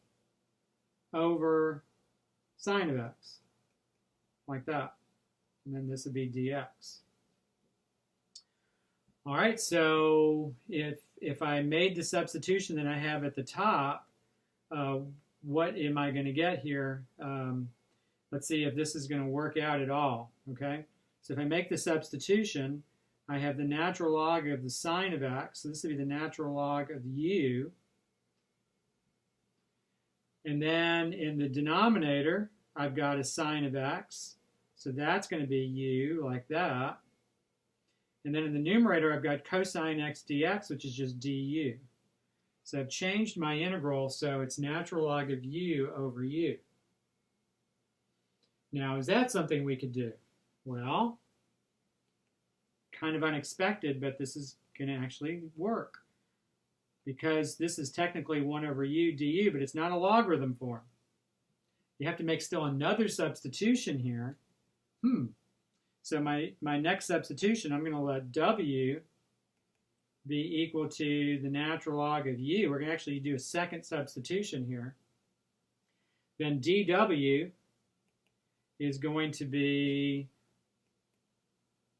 over sine of x, like that. And then this would be dx. All right, so if I made the substitution that I have at the top, what am I going to get here? Let's see if this is going to work out at all, okay? So if I make the substitution, I have the natural log of the sine of x. So this would be the natural log of u. And then in the denominator, I've got a sine of x. So that's going to be u, like that. And then in the numerator, I've got cosine x dx, which is just du. So I've changed my integral, so it's natural log of u over u. Now, is that something we could do? Well, kind of unexpected, but this is going to actually work. Because this is technically 1 over u du, but it's not a logarithm form. You have to make still another substitution here. So my next substitution, I'm going to let w be equal to the natural log of u. We're going to actually do a second substitution here. Then dw is going to be,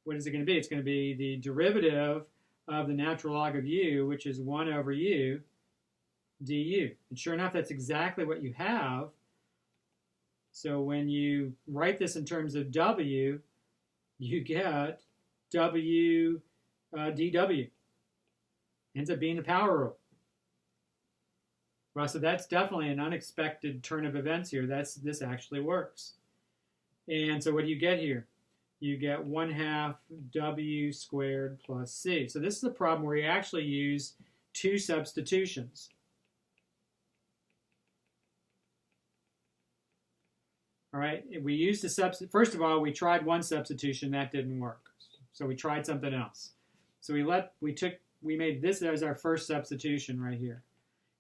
what is it going to be? It's going to be the derivative of the natural log of u, which is 1 over u du. And sure enough, that's exactly what you have. So when you write this in terms of w, you get w dw. Ends up being a power rule. Well, so that's definitely an unexpected turn of events here. This actually works. And so what do you get here? You get 1/2 w squared plus c. So this is a problem where you actually use two substitutions. All right, we used a substitute. First of all, we tried one substitution, that didn't work. So we tried something else. So we made this as our first substitution right here.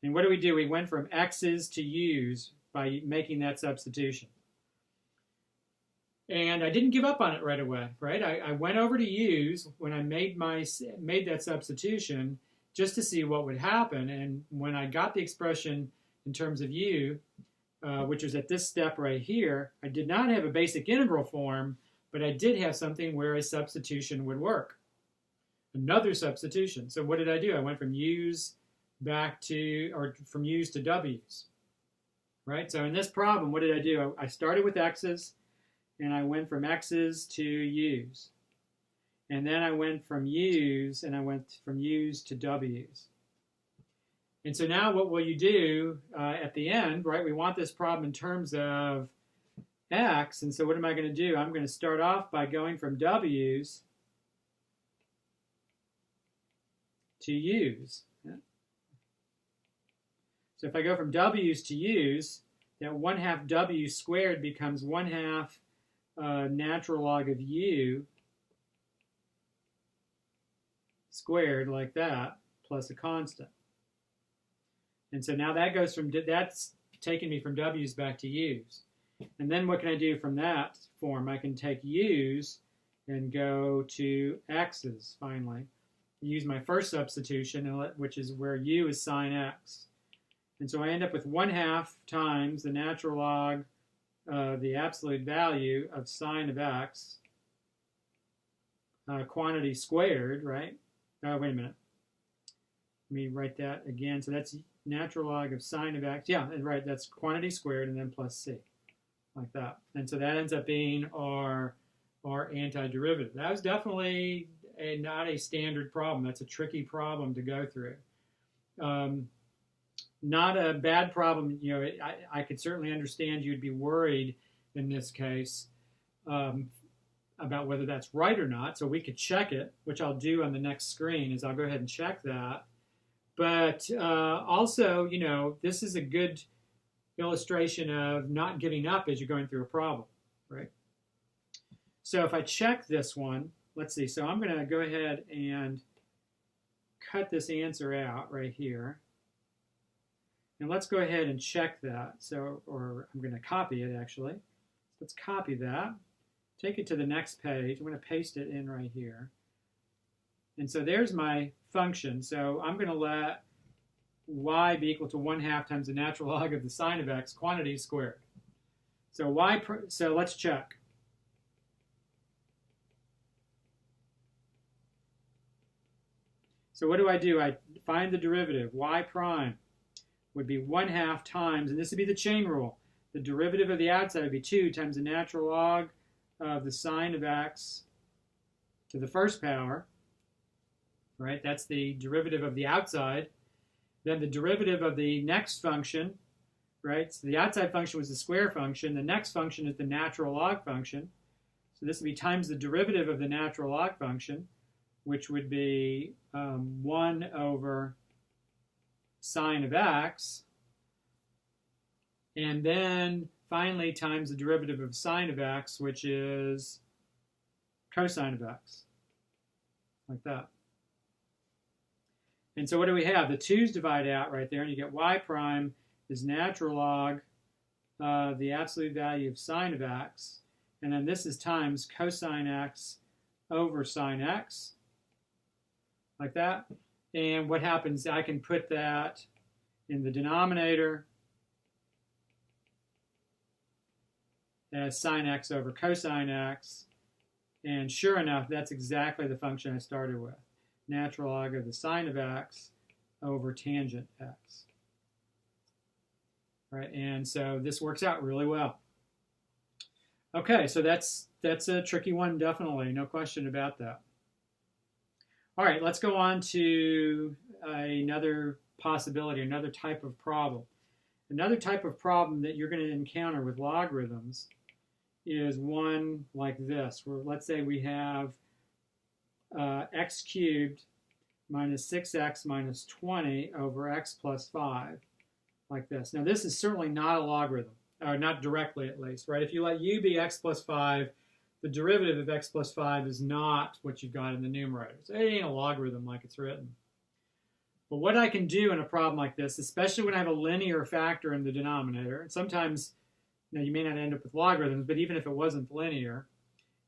And what do? We went from x's to u's by making that substitution. And I didn't give up on it right away, right? I went over to u's when I made that substitution just to see what would happen. And when I got the expression in terms of u, which was at this step right here, I did not have a basic integral form, but I did have something where a substitution would work. Another substitution. So what did I do? I went from u's from u's to w's, right? So in this problem, what did I do? I started with x's, and I went from x's to u's. And then I went from u's, and I went from u's to w's. And so now what will you do at the end, right? We want this problem in terms of x, and so what am I going to do? I'm going to start off by going from w's to u's. Yeah. So if I go from w's to u's, that 1/2 w squared becomes 1/2 natural log of u squared, like that, plus a constant. And so now that's taking me from w's back to u's. And then what can I do from that form? I can take u's and go to x's finally. Use my first substitution, which is where u is sine x. And so I end up with 1/2 times the natural log of the absolute value of sine of x, quantity squared, right? Wait a minute. Let me write that again. So that's natural log of sine of x. Yeah, right, that's quantity squared and then plus c, like that. And so that ends up being our antiderivative. That was definitely not a standard problem. That's a tricky problem to go through. Not a bad problem. You know, I could certainly understand you'd be worried in this case about whether that's right or not. So we could check it, which I'll do on the next screen. Is I'll go ahead and check that. But also, you know, this is a good illustration of not giving up as you're going through a problem, right? So if I check this one, let's see. So I'm going to go ahead and cut this answer out right here. And let's go ahead and check that. So, or I'm going to copy it actually. Let's copy that. Take it to the next page. I'm going to paste it in right here. And so there's my function. So I'm going to let y be equal to 1/2 times the natural log of the sine of x, quantity squared. So so let's check. So what do? I find the derivative. Y prime would be 1/2 times, and this would be the chain rule. The derivative of the outside would be 2 times the natural log of the sine of x to the first power. right? That's the derivative of the outside. Then the derivative of the next function, right? So the outside function was the square function. The next function is the natural log function. So this would be times the derivative of the natural log function, which would be 1 over sine of x. And then finally times the derivative of sine of x, which is cosine of x, like that. And so what do we have? The 2's divide out right there, and you get y prime is natural log the absolute value of sine of x, and then this is times cosine x over sine x, like that. And what happens, I can put that in the denominator as sine x over cosine x, and sure enough, that's exactly the function I started with. Natural log of the sine of x over tangent x. Right, and so this works out really well. Okay, so that's a tricky one, definitely, no question about that. All right, let's go on to another possibility, another type of problem. Another type of problem that you're going to encounter with logarithms is one like this, where let's say we have x cubed minus 6x minus 20 over x plus 5, like this. Now this is certainly not a logarithm, or not directly at least, right? If you let u be x plus 5, the derivative of x plus 5 is not what you've got in the numerator. So it ain't a logarithm like it's written. But what I can do in a problem like this, especially when I have a linear factor in the denominator, and sometimes you may not end up with logarithms, but even if it wasn't linear,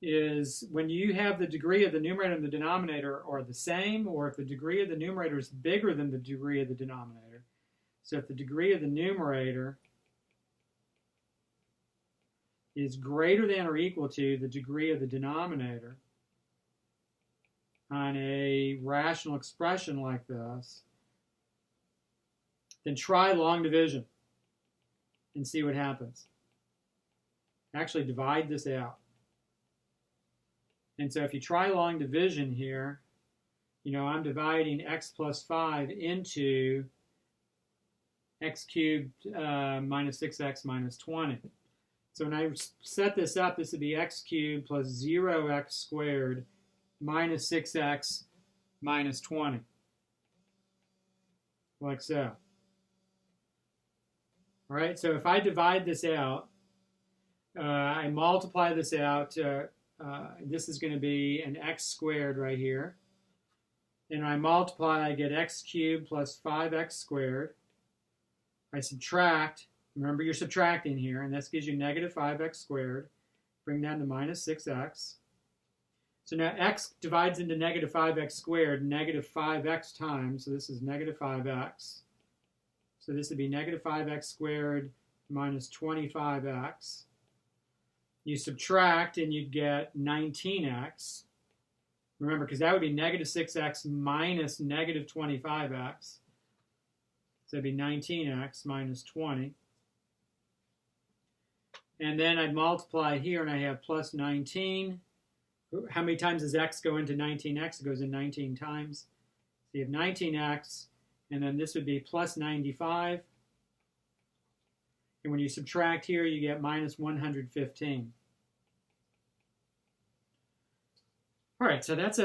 is when you have the degree of the numerator and the denominator are the same, or if the degree of the numerator is bigger than the degree of the denominator. So if the degree of the numerator is greater than or equal to the degree of the denominator on a rational expression like this, then try long division and see what happens. Actually divide this out. And so if you try long division here, I'm dividing x plus 5 into x cubed minus 6x minus 20. So when I set this up, this would be x cubed plus 0x squared minus 6x minus 20, like so. All right, so if I divide this out, I multiply this out, this is going to be an x squared right here. And I multiply, I get x cubed plus 5x squared. I subtract, remember you're subtracting here, and this gives you negative 5x squared. Bring down to minus 6x. So now x divides into negative 5x squared, negative 5x times, so this is negative 5x. So this would be negative 5x squared minus 25x. You subtract and you'd get 19x. Remember, because that would be negative 6x minus negative 25x. So it'd be 19x minus 20. And then I'd multiply here and I have plus 19. How many times does x go into 19x? It goes in 19 times. So you have 19x, and then this would be plus 95. And when you subtract here, you get minus 115. All right, so that's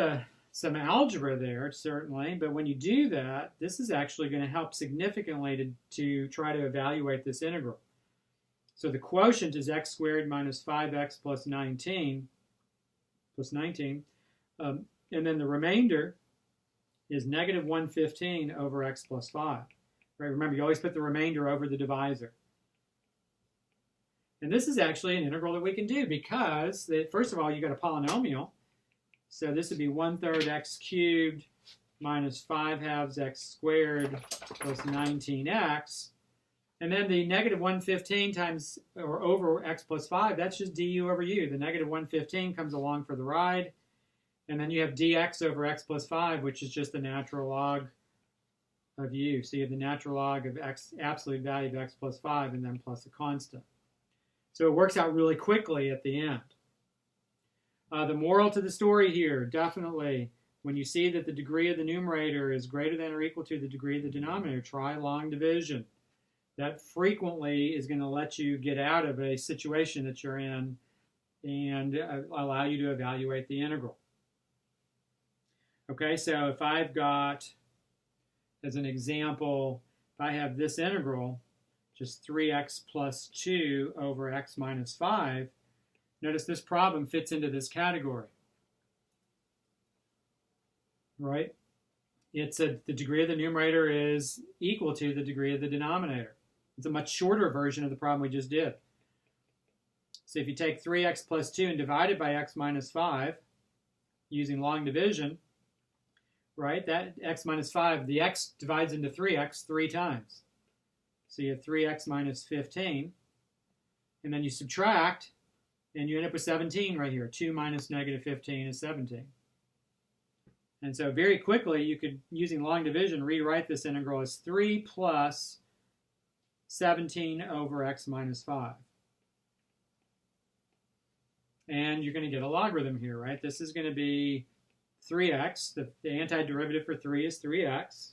some algebra there, certainly. But when you do that, this is actually going to help significantly to try to evaluate this integral. So the quotient is x squared minus 5x plus 19. And then the remainder is negative 115 over x plus 5. Right? Remember, you always put the remainder over the divisor. And this is actually an integral that we can do because, first of all, you got a polynomial. So this would be 1/3 x cubed minus 5/2 x squared plus 19x. And then the negative 115 times, or over x plus 5, that's just du over u. The negative 115 comes along for the ride. And then you have dx over x plus 5, which is just the natural log of u. So you have the natural log of x, absolute value of x plus 5, and then plus a constant. So it works out really quickly at the end. The moral to the story here, definitely, when you see that the degree of the numerator is greater than or equal to the degree of the denominator, try long division. That frequently is going to let you get out of a situation that you're in and allow you to evaluate the integral. Okay, so if I've got, as an example, if I have this integral, just 3x plus 2 over x minus 5, notice this problem fits into this category, right? It's the degree of the numerator is equal to the degree of the denominator. It's a much shorter version of the problem we just did. So if you take 3x plus 2 and divide it by x minus 5 using long division, right, that x minus 5, the x divides into 3x 3 times. So you have 3x minus 15. And then you subtract, and you end up with 17 right here. 2 minus negative 15 is 17. And so very quickly, you could, using long division, rewrite this integral as 3 plus 17 over x minus 5. And you're going to get a logarithm here, right? This is going to be 3x. The antiderivative for 3 is 3x.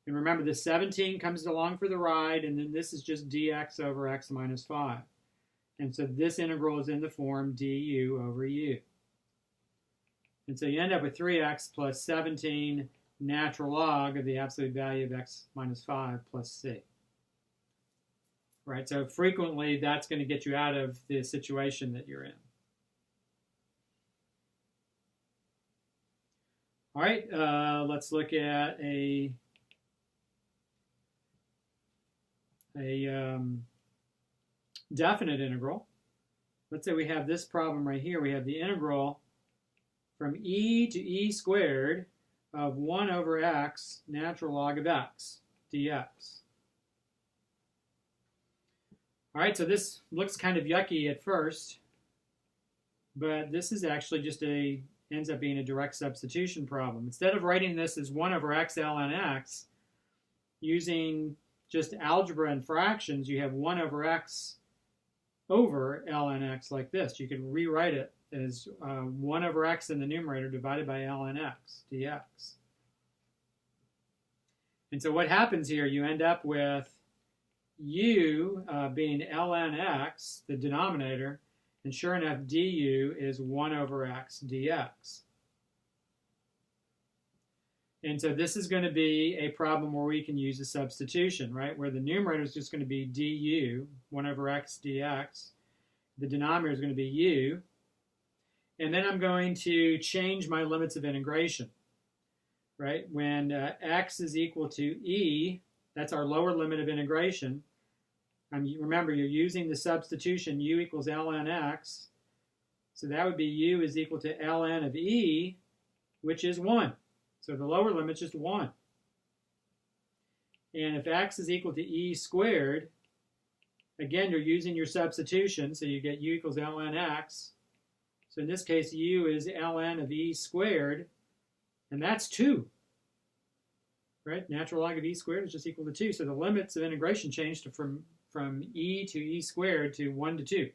And remember, the 17 comes along for the ride, and then this is just dx over x minus 5. And so this integral is in the form du over u. And so you end up with 3x plus 17 natural log of the absolute value of x minus 5 plus c. Right, so frequently that's going to get you out of the situation that you're in. All right, let's look at a definite integral. Let's say we have this problem right here. We have the integral from e to e squared of 1 over x natural log of x dx. All right, so this looks kind of yucky at first, but this is actually just ends up being a direct substitution problem. Instead of writing this as 1 over x ln x, using just algebra and fractions, you have 1 over x over ln x like this. You could rewrite it as 1 over x in the numerator divided by ln x dx. And so what happens here, you end up with u being ln x, the denominator, and sure enough, du is 1 over x dx. And so this is going to be a problem where we can use a substitution, right? Where the numerator is just going to be du, 1 over x dx. The denominator is going to be u. And then I'm going to change my limits of integration, right? When x is equal to e, that's our lower limit of integration. Remember, you're using the substitution u equals ln x. So that would be u is equal to ln of e, which is 1. So the lower limit is just 1. And if x is equal to e squared, again, you're using your substitution, so you get u equals ln x. So in this case, u is ln of e squared, and that's 2. Right? Natural log of e squared is just equal to 2. So the limits of integration changed from e to e squared to 1 to 2.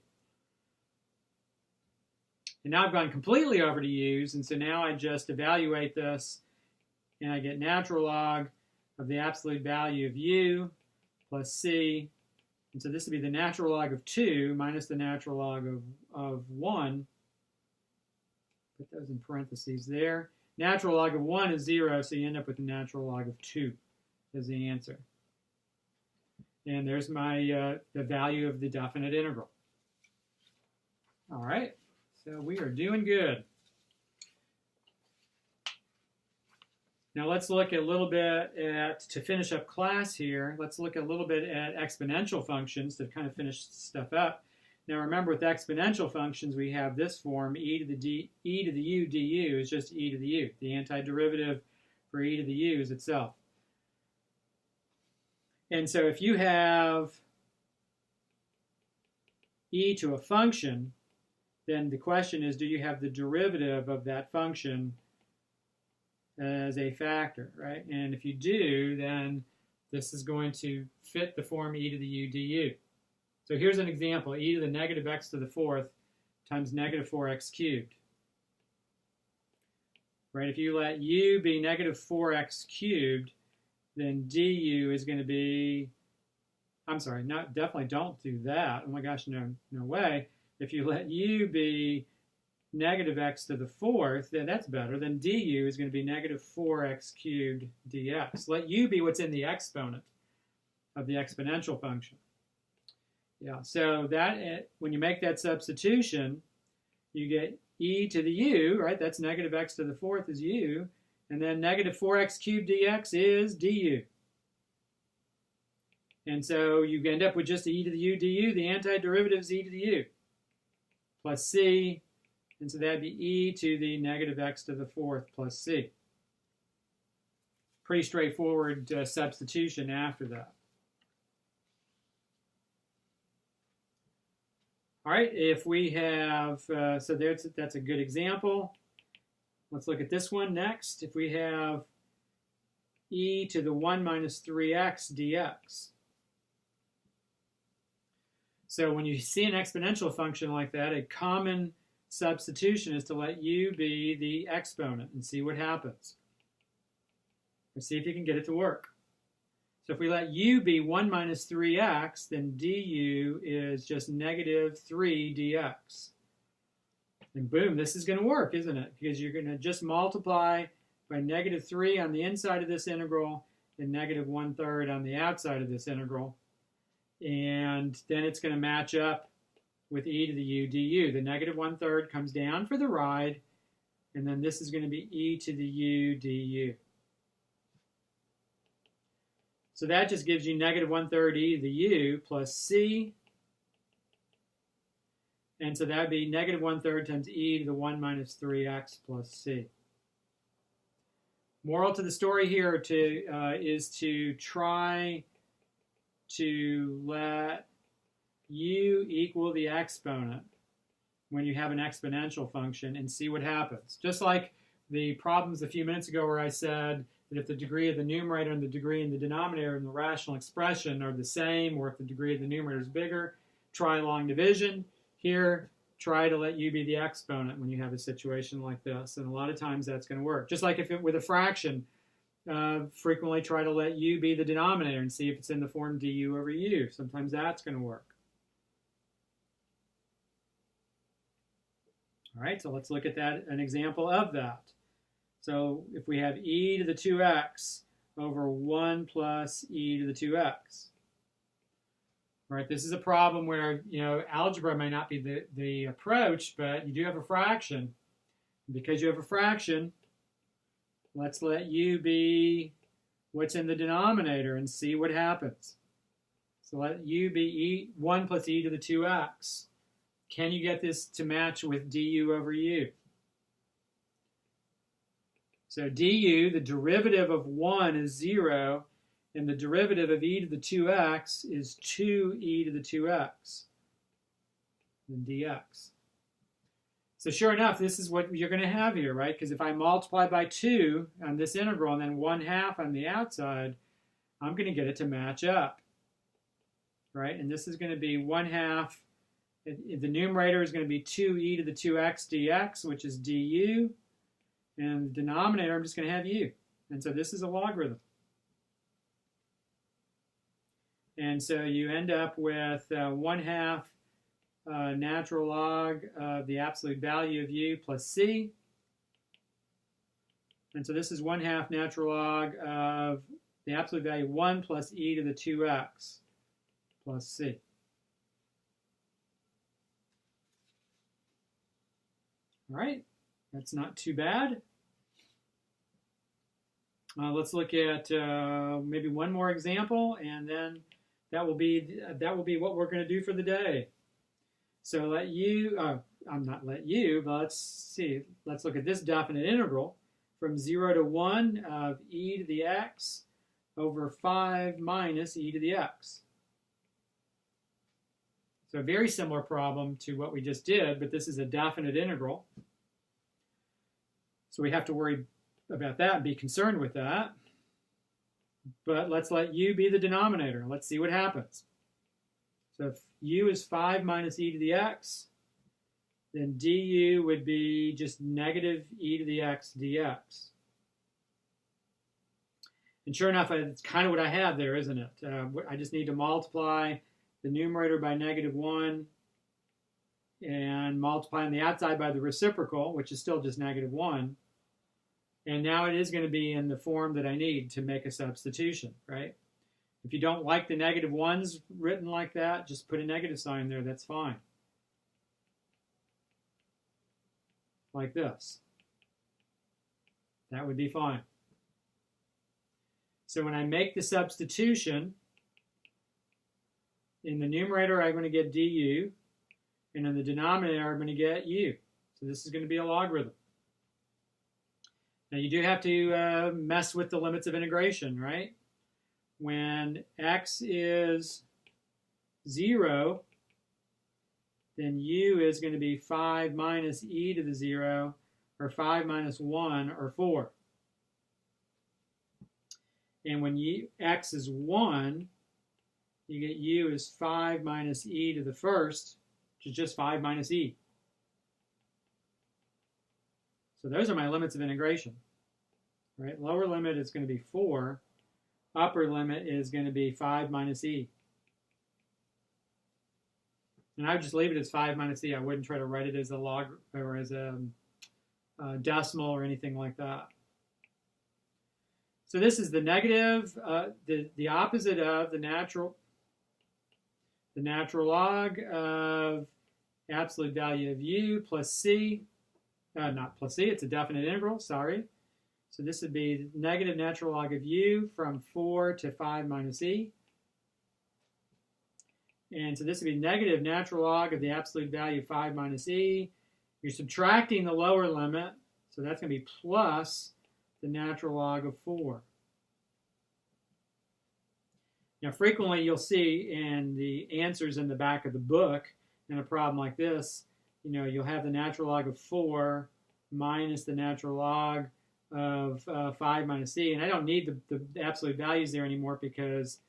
And now I've gone completely over to u's, and so now I just evaluate this, and I get natural log of the absolute value of u plus c. And so this would be the natural log of 2 minus the natural log of 1. Put those in parentheses there. Natural log of 1 is 0, so you end up with the natural log of 2 as the answer. And there's my the value of the definite integral. All right, so we are doing good. Now let's look a little bit at, to finish up class here, let's look a little bit at exponential functions to kind of finish stuff up. Now remember, with exponential functions, we have this form, e to the u du is just e to the u. The antiderivative for e to the u is itself. And so if you have e to a function, then the question is, do you have the derivative of that function as a factor, right? And if you do, then this is going to fit the form e to the u du. So here's an example, e to the negative x to the 4th times negative 4x cubed. right? If you let u be negative 4x cubed, then du is going to be, I'm sorry, definitely don't do that. Oh my gosh, no way. If you let u be negative x to the fourth, then that's better. Then du is going to be negative 4x cubed dx. Let u be what's in the exponent of the exponential function. Yeah, so that when you make that substitution, you get e to the u, right? That's negative x to the fourth is u. And then negative 4x cubed dx is du. And so you end up with just e to the u du. The antiderivative is e to the u plus c. And so that'd be e to the negative x to the fourth plus c. Pretty straightforward substitution after that. All right, if we have, so that's a good example. Let's look at this one next. If we have e to the 1 minus 3x dx. So when you see an exponential function like that, a common substitution is to let u be the exponent and see what happens. Let's see if you can get it to work. So if we let u be 1 minus 3x, then du is just negative 3 dx. And boom, this is going to work, isn't it? Because you're going to just multiply by negative 3 on the inside of this integral and negative 1/3 on the outside of this integral. And then it's going to match up with e to the u du. The negative 1/3 comes down for the ride, and then this is going to be e to the u du. So that just gives you negative 1/3 e to the u plus c. And so that would be negative 1/3 times e to the 1 minus 3x plus c. Moral to the story here is to try to let u equal the exponent when you have an exponential function and see what happens. Just like the problems a few minutes ago where I said that if the degree of the numerator and the degree in the denominator in the rational expression are the same, or if the degree of the numerator is bigger, try long division. Here, try to let u be the exponent when you have a situation like this, and a lot of times that's going to work. Just like if it with a fraction, frequently try to let u be the denominator and see if it's in the form du over u. Sometimes that's going to work. All right, so let's look at that, an example of that. So if we have e to the 2x over 1 plus e to the 2x. All right, this is a problem where, algebra may not be the approach, but you do have a fraction. Because you have a fraction, let's let u be what's in the denominator and see what happens. So let u be 1 plus e to the 2x. Can you get this to match with du over u? So du, the derivative of 1 is 0, and the derivative of e to the 2x is 2e to the 2x, and dx. So sure enough, this is what you're going to have here, right? Because if I multiply by 2 on this integral and then 1/2 on the outside, I'm going to get it to match up, right? And this is going to be 1/2. The numerator is going to be 2e to the 2x dx, which is du. And the denominator, I'm just going to have u. And so this is a logarithm. And so you end up with 1/2 natural log of the absolute value of u plus c. And so this is 1/2 natural log of the absolute value 1 plus e to the 2x plus c. All right, that's not too bad. Let's look at maybe one more example, and then that will be what we're going to do for the day. So let u, not let u, but let's see. Let's look at this definite integral from 0 to 1 of e to the x over 5 minus e to the x. So a very similar problem to what we just did, but this is a definite integral. So we have to worry about that and be concerned with that. But let's let u be the denominator. Let's see what happens. So if u is 5 minus e to the x, then du would be just negative e to the x dx. And sure enough, it's kind of what I have there, isn't it? I just need to multiply the numerator by -1 and multiply on the outside by the reciprocal, which is still just -1. And now it is going to be in the form that I need to make a substitution, right? If you don't like the -1s written like that, just put a negative sign there. That's fine. Like this. That would be fine. So when I make the substitution, in the numerator I'm going to get du, and in the denominator I'm going to get u. So this is going to be a logarithm. Now you do have to mess with the limits of integration, right? When x is 0, then u is going to be 5 minus e to the 0, or 5 minus 1, or 4. And when x is 1, you get u is 5 minus e to the first, which is just 5 minus e. So those are my limits of integration. Right? Lower limit is going to be 4. Upper limit is going to be 5 minus e. And I would just leave it as 5 minus e. I wouldn't try to write it as a log or as a decimal or anything like that. So this is the negative, the opposite of the natural log of absolute value of u plus c, not plus c, it's a definite integral, sorry. So this would be negative natural log of u from 4 to 5 minus e. And so this would be negative natural log of the absolute value of 5 minus e. You're subtracting the lower limit, so that's going to be plus the natural log of 4. Now, frequently you'll see in the answers in the back of the book, in a problem like this, you'll have the natural log of 4 minus the natural log of 5 minus e. And I don't need the absolute values there anymore because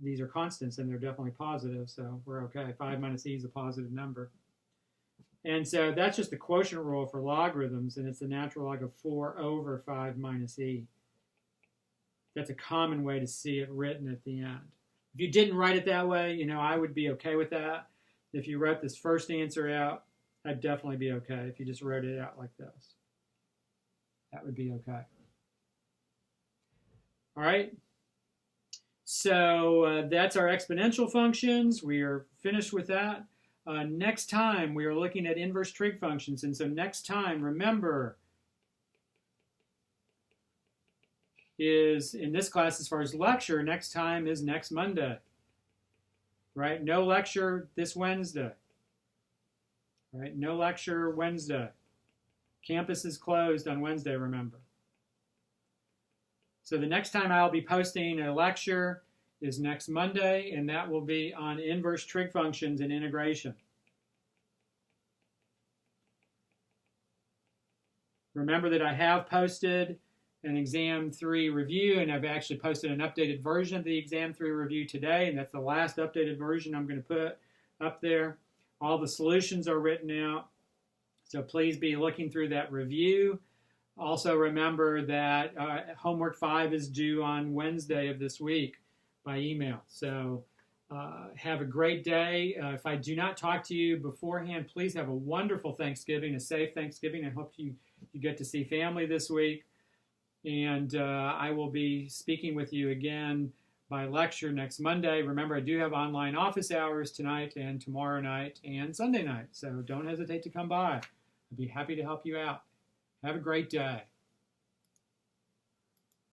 these are constants and they're definitely positive, so we're okay. 5 minus e is a positive number. And so that's just the quotient rule for logarithms, and it's the natural log of 4 over 5 minus e. That's a common way to see it written at the end. If you didn't write it that way, I would be okay with that. If you wrote this first answer out, I'd definitely be okay if you just wrote it out like this. That would be okay. All right. So that's our exponential functions. We are finished with that. Next time, we are looking at inverse trig functions. And so next time, remember, is in this class, as far as lecture, next time is next Monday. Right? No lecture this Wednesday. Right? No lecture Wednesday. Campus is closed on Wednesday, remember. So the next time I'll be posting a lecture is next Monday, and that will be on inverse trig functions and integration. Remember that I have posted an Exam 3 review, and I've actually posted an updated version of the Exam 3 review today, and that's the last updated version I'm going to put up there. All the solutions are written out, so please be looking through that review. Also remember that homework 5 is due on Wednesday of this week by email. So have a great day. If I do not talk to you beforehand, please have a wonderful Thanksgiving, a safe Thanksgiving. I hope you get to see family this week. And I will be speaking with you again by lecture next Monday. Remember, I do have online office hours tonight and tomorrow night and Sunday night. So don't hesitate to come by. I'd be happy to help you out. Have a great day.